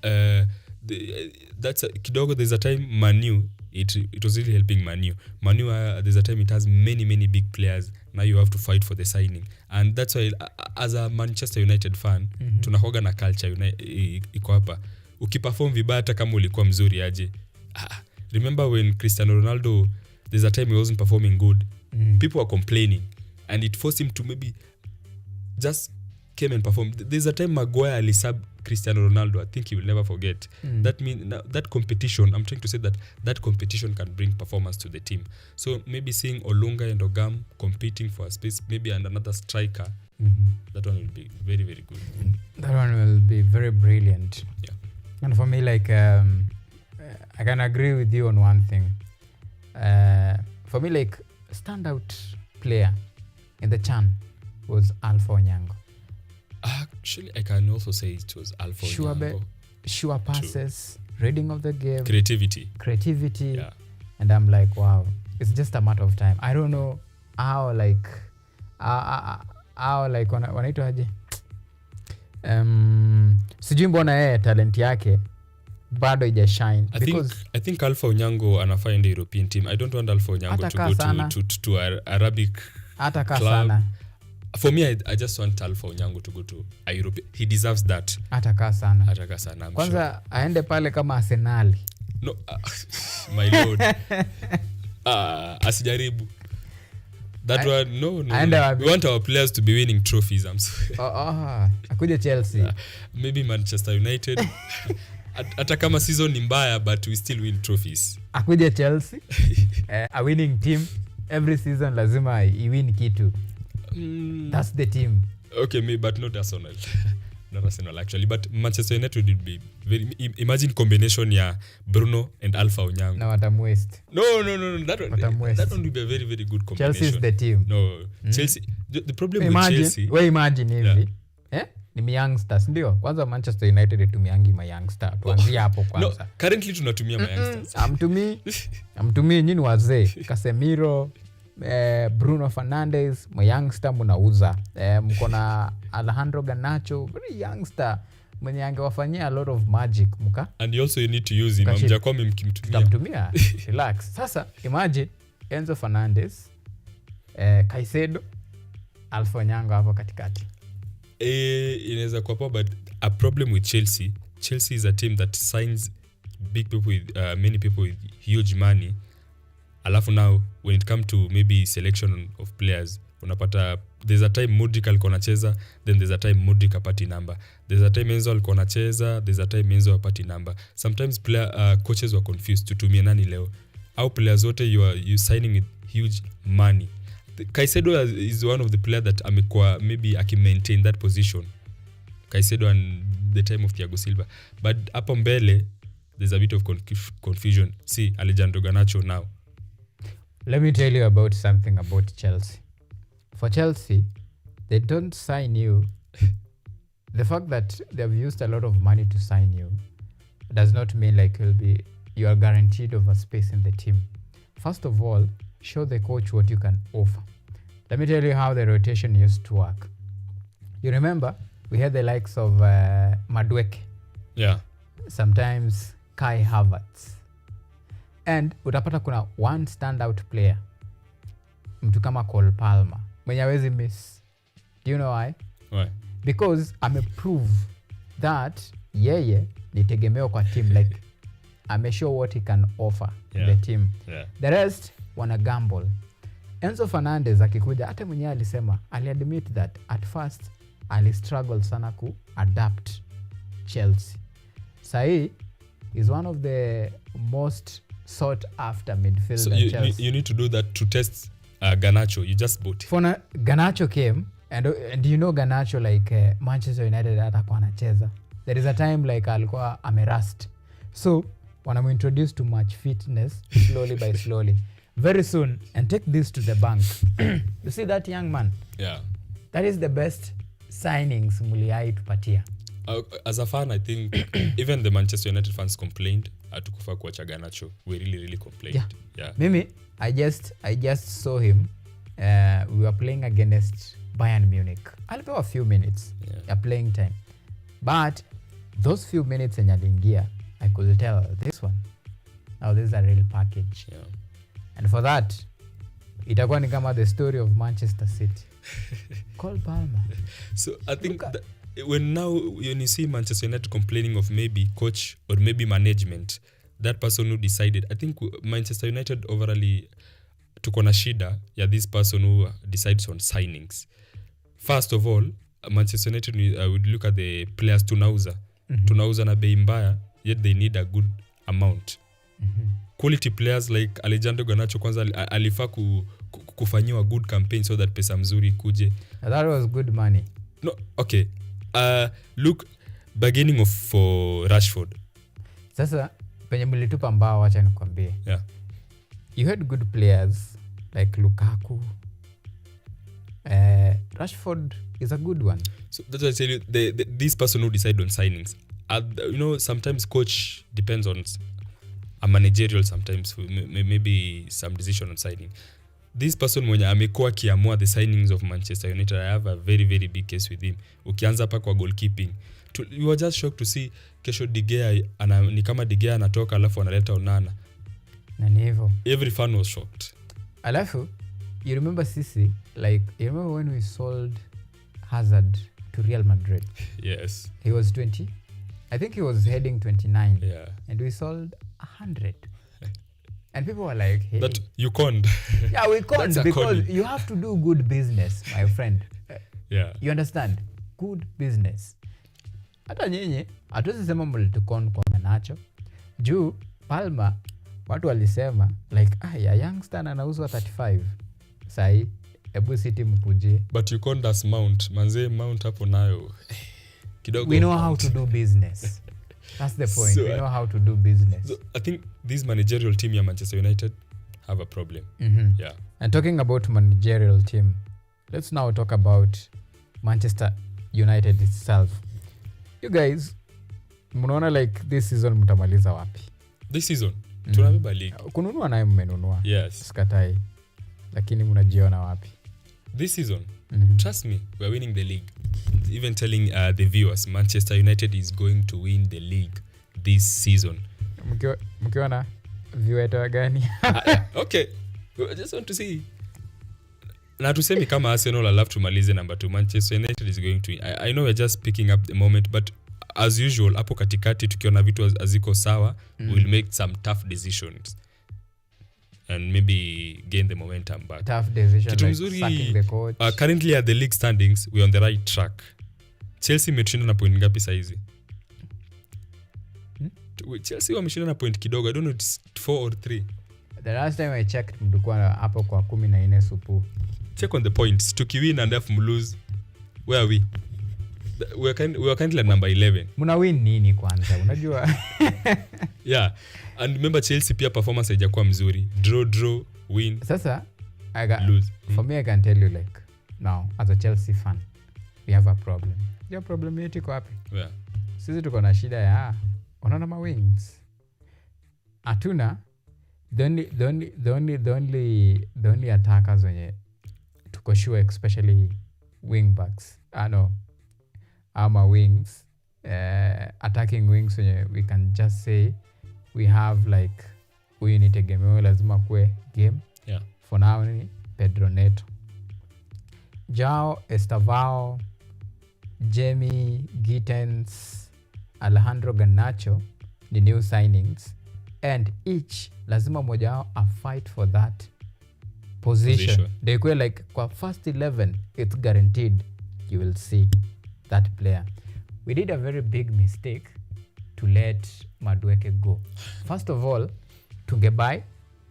That's kidogo. There's a time Manu, it was really helping Manu. There's a time it has many big players. Now you have to fight for the signing, and that's why as a Manchester United fan tunahoga na culture iko hapa. Ukiperform vibaya hata kama ulikuwa mzuri aje. Remember when Cristiano Ronaldo, there's a time he wasn't performing good. People were complaining, and it forced him to maybe just came and perform. There's a time Maguire alisub Cristiano Ronaldo. I think he will never forget. That mean that competition, I'm trying to say that competition can bring performance to the team. So maybe seeing Olunga and Ogam competing for a space, maybe and another striker, that one will be very good. That one will be very brilliant. Yeah. And for me, like I can agree with you on one thing. For me, like standout player in the CHAN was Alpha Onyango. Actually, I can also say it was Alpha Onyango. Sure passes, reading of the game, creativity. Yeah. And I'm like, wow, it's just a matter of time. I don't know how like wanaitwa aje, sijui mbona yeye talent yake bado ija shine. I think Alpha Onyango anafaa in the European team. I don't want Alpha Onyango to go to Arabic club. For me, I just want Alpha Onyango to go to Europe. He deserves that. Ataka sana. Kwanza sure. Aende pale kama Arsenal. No, my lord. Asijaribu. That one, no. We want our players to be winning trophies. I'm sorry. Akuje Chelsea. Maybe Manchester United. Hata kama season ni mbaya, but we still win trophies. Akuje Chelsea. A winning team. Every season lazima i-win kitu. That's the team. Okay, me, but not Arsenal. Not Arsenal actually, but Manchester United would be very. Imagine combination ya Bruno and Alpha Onyango. No, West. No. That one would be a very good combination. Chelsea is the team. No, Chelsea. The problem with Chelsea. Imagine hivi. Ni youngsters ndio. Kwanza Manchester United tumiangi ma youngster. Tuanzie hapo kwanza. No, currently tunatumia ma youngsters. Amtumii nyinyi wazee. Casemiro, Bruno Fernandes, my youngster mnauza. Mko na Alejandro Garnacho, very youngster. Mwenye angewafanyia a lot of magic muka. And also you need to use him. Amjakuwa mkimtumia. Relax. Sasa imagine Enzo Fernandez, Caicedo, Alpha Onyango hapo katikati. Inaweza kuwa poa, but a problem with Chelsea is a team that signs big people with many people with huge money. Alafu now when it come to maybe selection of players, unapata there's a time Modric alikuwa anacheza, then there's a time Modric apati number. There's a time Enzo alikuwa anacheza, there's a time Enzo apati number. Sometimes coaches were confused tutumie nani leo. Au players wote you signing with huge money. Caicedo is one of the players that amekuwa maybe maintain that position. Caicedo and the time of Thiago Silva. But hapo mbele there's a bit of confusion. See Alejandro Garnacho now. Let me tell you about something about Chelsea. For Chelsea, they don't sign you. The fact that they've used a lot of money to sign you does not mean like you are guaranteed of a space in the team. First of all, show the coach what you can offer. Let me tell you how the rotation used to work. You remember, we had the likes of Madueke. Yeah. Sometimes Kai Havertz. And utapata kuna one standout player, mtu kama Cole Palmer, mwenye hawezi miss. Do you know why? Why? Because ameprove that yeye ni tegemeo kwa team, like ameshow what he can offer the team. Yeah. The rest wana gamble. Enzo Fernandez akikuja, hata mwenyewe alisema, aliadmit that at first alistruggle sana ku adapt Chelsea. Sahi is one of the most sought after midfielder. So you need to do that to test Garnacho. You just bought. Garnacho came and you know Garnacho like Manchester United atakuwa anacheza. There is a time like alikuwa amerust. So wanamintroduce to much fitness slowly by slowly very soon, and take this to the bank. You see that young man? Yeah. That is the best signings muliai tupatia. As a fan, I think even the Manchester United fans complained hatukufa kuacha Garnacho. We really complained. Yeah. Mimi, I just saw him. We were playing against Bayern Munich. Alipewa a few minutes ya playing time. But those few minutes enye aliingia, I could tell this one. Now this is a real package. Yeah. And for that, itakuwa ni kama the story of Manchester City. Cole Palmer. So I think when you see Manchester United complaining of maybe coach or maybe management, that person who decided, I think Manchester United overall tuko na shida ya this person who decides on signings. First of all, Manchester United would look at the players tunauza. Tunauza na bei mbaya, yet they need a good amount. Quality players like Alejandro Garnacho kwanza alifaa kufanyiwa good campaign so that pesa mzuri ikuje. That was good money. No, okay. Look, beginning for Rashford. Sasa penye mlitupa mbao, wacha nikwambie. Yeah. You had good players like Lukaku. Rashford is a good one. So that's why I tell you, this person who decide on signings, sometimes coach depends on a managerial, sometimes maybe some decision on signing. This person mwenye amekuwa akiamua the signings of Manchester United, I have a very big case with him. Ukianza hapa kwa goalkeeping, you were just shocked to see kesho De Gea ni kama De Gea anatoka alafu analeta Onana. Na ni hivyo. Every fan was shocked. Alafu, you remember sisi, like, you remember when we sold Hazard to Real Madrid? Yes. He was 20. I think he was heading 29. Yeah. And we sold 100. And people were like, hey. That you conned. Yeah, we conned because you have to do good business, my friend. Yeah. You understand? Good business. Hata nyinyi, hatuwezi sema mlitukon kwa Garnacho. Juu, Palmer, watu walisema, like, ya youngster anauzwa 35. Sai, ebu City mkujie. But you conned us Mount. Manze Mount hapo nayo. Kidogo. We know how to do business. That's the point. So, we know how to do business. So I think this managerial team ya Manchester United have a problem. Yeah. And talking about managerial team, let's now talk about Manchester United itself. You guys, mnaona like this season mtamaliza wapi? This season? Tunabeba league. Kununua naye mmenunua. Yes. Sikatai. Lakini mnajiona wapi? This season? Trust me, we're winning the league. Even telling the viewers, Manchester United is going to win the league this season. Mkiona viewer gani? Okay. I just want to see. Na tusemi kama Arsenal alafu tumalize number 2. Manchester United is going to win. I know we're just picking up the moment, but as usual, hapo katikati tukiona vitu aziko sawa, we'll make some tough decisions. And maybe gain the momentum back. Tough decision Kitu like mzuri, sacking the coach. Currently at the league standings, we're on the right track. Chelsea imetushinda na point ngapi saizi? Chelsea wameshinda na point kidogo. I don't know, it's 4 or 3. The last time I checked, mlikuwa hapo kwa 14 supu. Check on the points. Tukiwin and if lose, where are we? We are currently at number 11. Muna win nini kwanza? Unajua? Yeah. And remember Chelsea pia performance haijakuwa mzuri. Draw, win. Sasa, lose. For me, I can tell you like, now, as a Chelsea fan, we have a problem. Your problem yetu iko wapi? Yeah. Sisi tuko na shida ya, unaona ma wings. Hatuna, the only attackers wenye tuko sure, especially wing backs. Ama wings, attacking wings wenye we can just say we have like huyu ni tegemeo lazima kwe game. Yeah. For now ni Pedro Neto, Joao Estavao, Jamie Gittens, Alejandro Garnacho, the new signings, and each lazima moja wao a fight for that position. They go like kwa first 11, it's guaranteed you will see that player. We did a very big mistake to let Madueke go. First of all, tungebuy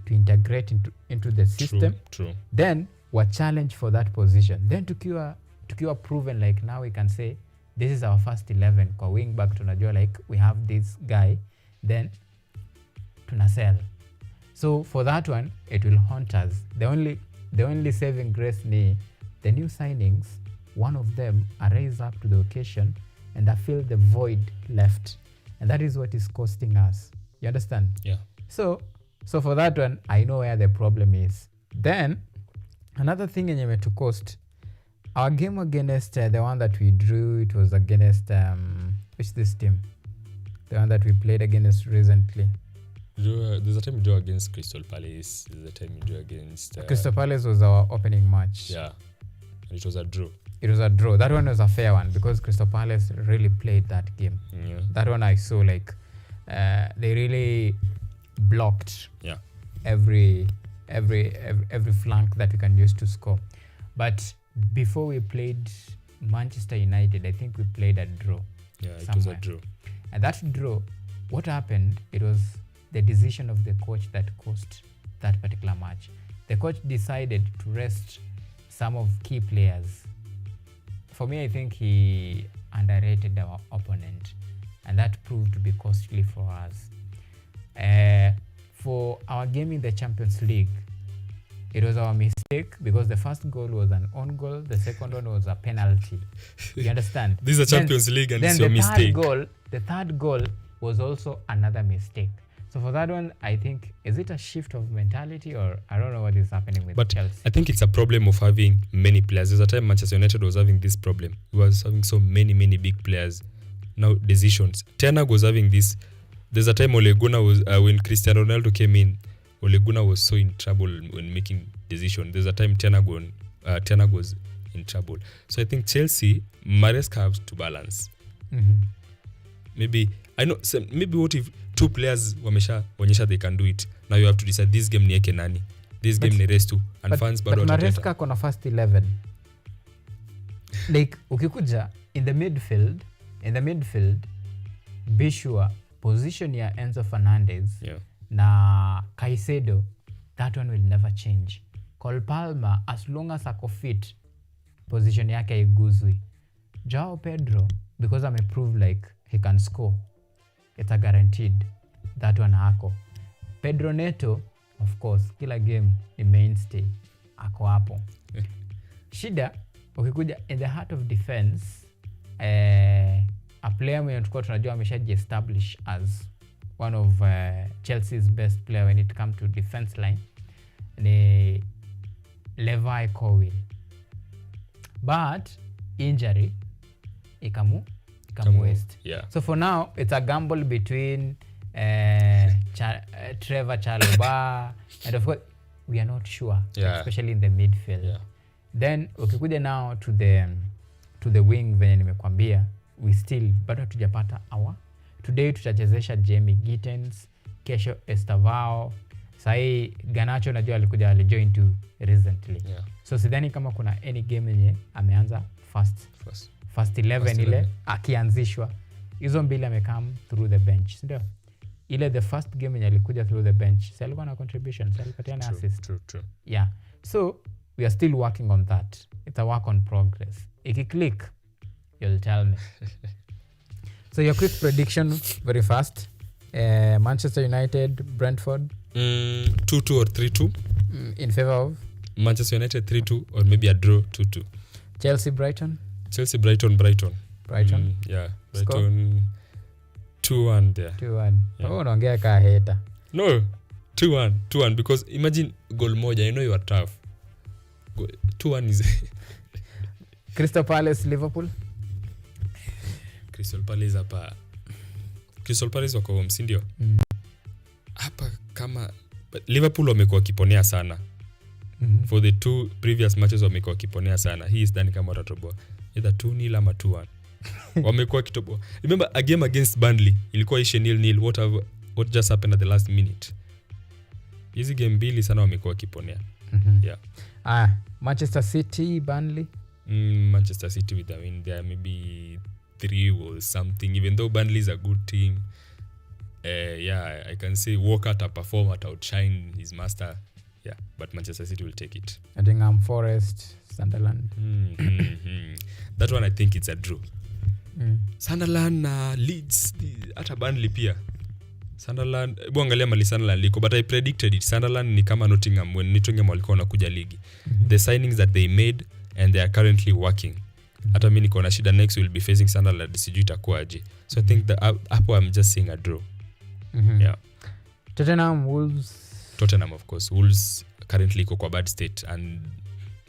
to integrate into the system. True. Then we challenge for that position. Then tukiwa proven like now we can say this is our first 11 kwa wing back, tunajua like we have this guy, then tuna sell. So for that one it will haunt us. The only saving grace ni the new signings, one of them rise up to the occasion and fill the void left, and that is what is costing us. You understand? Yeah. So for that one I know where the problem is. Then another thing yenye metu cost, our game against the one that we drew, it was against which this team, the one that we played against recently. There's a time we drew against Crystal Palace. There's a time we drew against Crystal Palace was our opening match. Yeah, and it was a draw. It was a draw. That one was a fair one because Crystal Palace really played that game. Yeah. That one I saw like they really blocked every flank that we can use to score. But before we played Manchester United, I think we played a draw. Yeah, it somewhere. was a draw. And that draw, what happened, it was the decision of the coach that cost that particular match. The coach decided to rest some of key players. For me, I think he underrated our opponent, and that proved to be costly for us. For our game in the Champions League, it was our mistake because the first goal was an own goal, the second one was a penalty. You understand? This is a Champions League and it's your mistake. The third goal was also another mistake. So for that one, I think, is it a shift of mentality or I don't know what is happening with Chelsea. I think it's a problem of having many players. There's a time Manchester United was having this problem. It was having so many big players. Now decisions. Ten Hag was having this. There's a time Ole Gunnar was, when Cristiano Ronaldo came in, Ole Gunnar was so in trouble when making decisions. There's a time Ten Hag was in trouble. So I think Chelsea, Maresca has to balance. Mm-hmm. Maybe what if two players wameshaonyesha they can do it. Now you have to decide this game nieke nani. This game ni rest tu. And fans bado watateta. Maresca kona first 11. Like ukikuja in the midfield, be sure position ya Enzo Fernandez na Caicedo, that one will never change. Cole Palmer, as long as ako fit, position yake haiguzwi. Joao Pedro, because I'm proved like he can score, it's a guaranteed that one hako. Pedro Neto, of course, kila game ni mainstay, ako hapo. Shida, ukikuja in the heart of defense, a player mwenye tukua tunajua ameshaji establish as one of Chelsea's best player when it comes to defense line ni Levi Colwill. But injury ikamu waste. Yeah. So for now it's a gamble between Trevor Chalobah and of course we are not sure, especially in the midfield. Yeah. Then ukikuja now to the wing venye nimekwambia, we still bado hatujapata today tutachezesha Jamie Gittens, kesho Estavao, sahi Garnacho najua alikuja alijoin to recently. Yeah. So sidhani kama kuna any game yenye ameanza first 11 ile akianzishwa. Hizo mbili amekam through the bench, ndio ile the first game yenye alikuja through the bench, si alikuwa na contribution, si alikuwa na assist. True. Yeah, so we are still working on that. It's a work on progress. Click, you'll tell me. So your quick prediction very fast. Manchester United, Brentford. 2-2 or 3-2. In favor of? Manchester United 3-2 or maybe a draw 2-2. Chelsea, Brighton. Brighton. Yeah. Brighton 2-1 there. 2-1. Yeah. Oh, unaongea ka hater. No. 2-1 because imagine goal moja, you know you are tough. 2-1 is Crystal Palace, Liverpool. Crystal Palace wako home, si ndio? Hapa kama Liverpool wamekuwa kiponea sana. For the two previous matches wamekuwa kiponea sana. Hii is done kama watatoboa. Either 2-0 ama 2-1. Wamekuwa kitoboa. Remember a game against Burnley ilikuwa ishe 0-0. What just happened at the last minute? Hizi game mbili sana wamekuwa kiponea. Yeah. Manchester City, Burnley. Manchester City with a win there, maybe 3 or something, even though Burnley is a good team. I can say Walker to perform at outshine his master. Yeah, but Manchester City will take it. I think Forest, Sunderland. That one I think it's a draw. Sunderland, Leeds, hata Burnley pia. Sunderland, angalia mali Sunderland liko, but I predicted it. Sunderland ni kama Nottingham when Nottingham walikuwa wanakuja ligi. The signings that they made and they are currently working. Hata mimi niko na shida, next will be facing Sunderland, sijui itakuwaje. So I think that hapo I'm just seeing a draw. Yeah. Tottenham of course. Wolves currently iko kwa bad state, and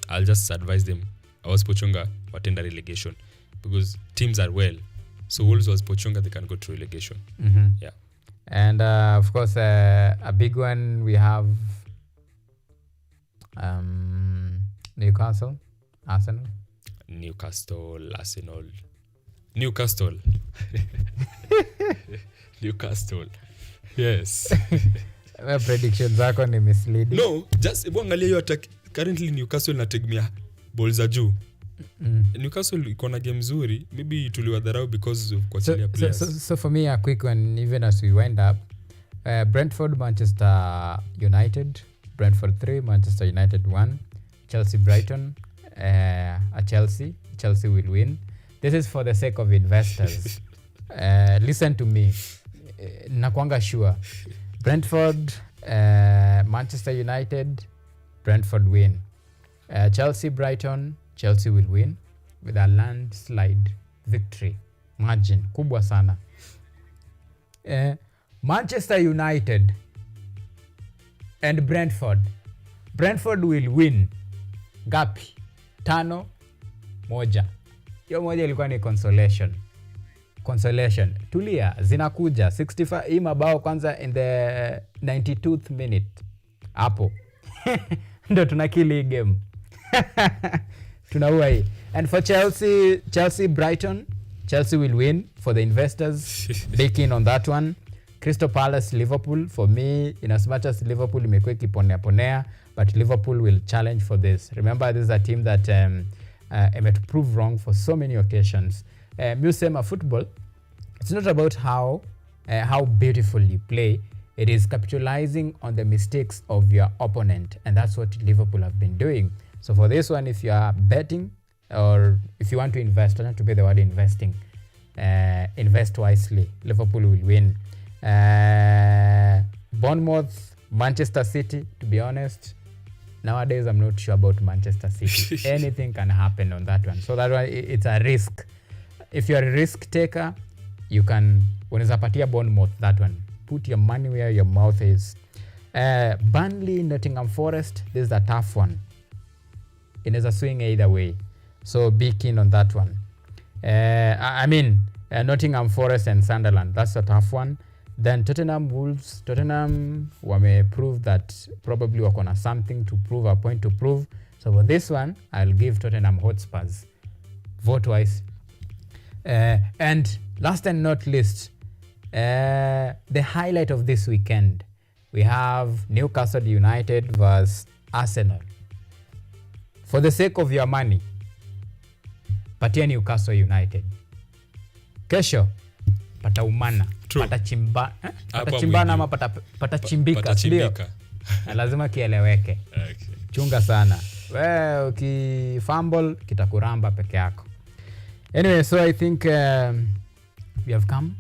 I'll just advise them Pochunga watenda relegation because teams are well. So Wolves Pochunga, they can go to relegation. Yeah. And of course a big one we have Newcastle, Arsenal. Newcastle. Yes. Predictions zako ni misleading. No, just angalia hiyo attack. Currently Newcastle inategemea ball za juu. Newcastle iko na game nzuri, maybe tuliwadharau because of kuachilia players. So for me a quick one, even as we wind up, Brentford, Manchester United, Brentford 3, Manchester United 1, Chelsea, Brighton, Chelsea will win. This is for the sake of investors. Listen to me. Nakwanga sure. Brentford, Manchester United, Brentford win. Chelsea, Brighton, Chelsea will win with a landslide victory. Margin kubwa sana. Manchester United and Brentford. Brentford will win. Gapi? 5-1. Hiyo moja ilikuwa ni consolation. Tulia, zinakuja 65 hii mabao kwanza in the 92th minute. Hapo. Ndio tunakili game. Tunaua hii. And for Chelsea Brighton, Chelsea will win for the investors. Big in on that one. Crystal Palace Liverpool, for me, in as much as Liverpool imekuwa ikiponea, but Liverpool will challenge for this. Remember, this is a team that to prove wrong for so many occasions. Musema football, it's not about how beautiful you play. It is capitalizing on the mistakes of your opponent, and that's what Liverpool have been doing. So for this one, if you are betting or if you want to invest, I don't to be the word investing, invest wisely. Liverpool will win. Bournemouth, Manchester City, to be honest, nowadays I'm not sure about Manchester City. Anything can happen on that one. So that one, it's a risk. If you're a risk taker, you can, unaweza patia Bournemouth, that one. Put your money where your mouth is. Burnley, Nottingham Forest, this is a tough one. Inaweza swing either way. So be keen on that one. Nottingham Forest and Sunderland, that's a tough one. Then Tottenham Wolves, Tottenham wame prove that probably wako na something to prove, a point to prove. So for this one, I'll give Tottenham Hotspurs. Vote wise. And last and not least, the highlight of this weekend, we have Newcastle United versus Arsenal. For the sake of your money, patia Newcastle United. Kesho pataumana. True. Patachimbana ama patachimbika. Lazima kieleweke. Okay. Chunga sana. Wewe ukifumble kitakuramba peke yako. Anyway, so I think we have come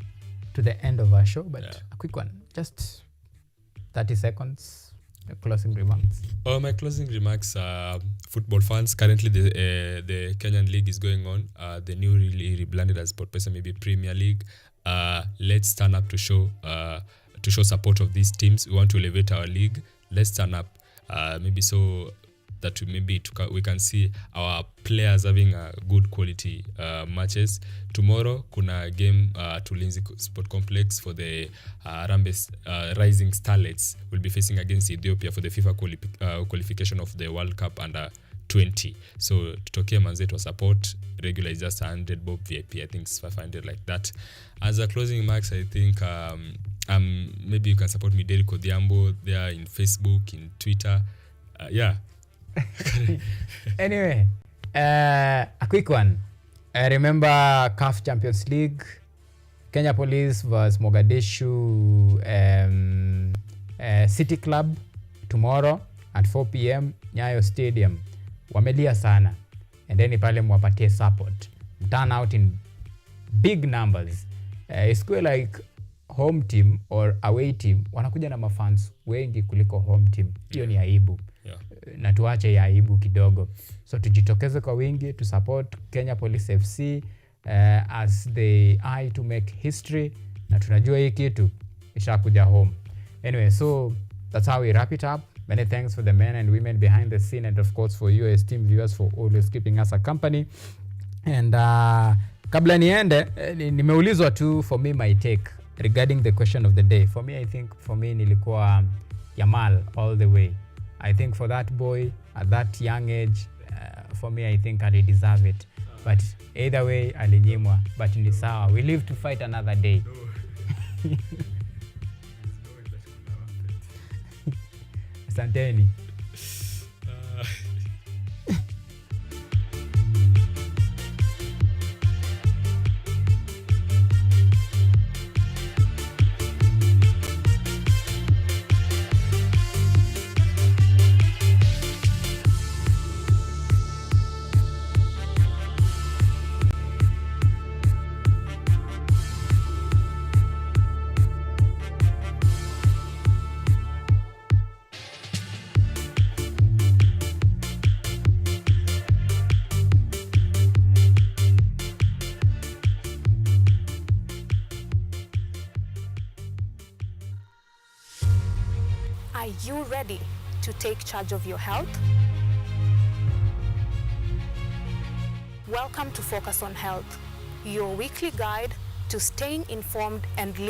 to the end of our show, but a quick one, just 30 seconds, closing remarks. My closing remarks are football fans. Currently, the Kenyan League is going on. The new rebranded as SportPesa, maybe Premier League. Let's stand up to show support of these teams. We want to elevate our league. Let's stand up, maybe so that we can see our players having good quality matches. Tomorrow, kuna game to Lindsay Sport Complex for the Rising Starlets. We'll be facing against Ethiopia for the FIFA qualification of the World Cup under 20. So tutokea manzetu support. Regular is just 100, bob VIP I think it's 500, like that. As a closing remarks, I think maybe you can support me, Derek Odhiambo, there in Facebook, in Twitter. Anyway, a quick one. Remember CAF Champions League, Kenya Police vs Mogadishu City Club tomorrow at 4 p.m. Nyayo Stadium. Wamelia sana. And then pale mwapatie support. Turn out in big numbers. It's like home team or away team wanakuja na mafans wengi kuliko home team. Hiyo ni aibu. Na tuache ya aibu kidogo. So tujitokeze kwa wingi to support Kenya Police FC as they eye to make history, na tunajua hii kitu ishakuja home. Anyway, so that's how we wrap it up. Many thanks for the men and women behind the scene, and of course for you esteemed viewers for always keeping us a company. And kabla niende, nimeulizwa tu for me my take regarding the question of the day. For me, I think for me nilikuwa Yamal all the way. I think for that boy at that young age, for me I think I deserve it. But either way alinyimwa, but ni sawa. We live to fight another day. Asanteni. Are you ready to take charge of your health? Welcome to Focus on Health, your weekly guide to staying informed and living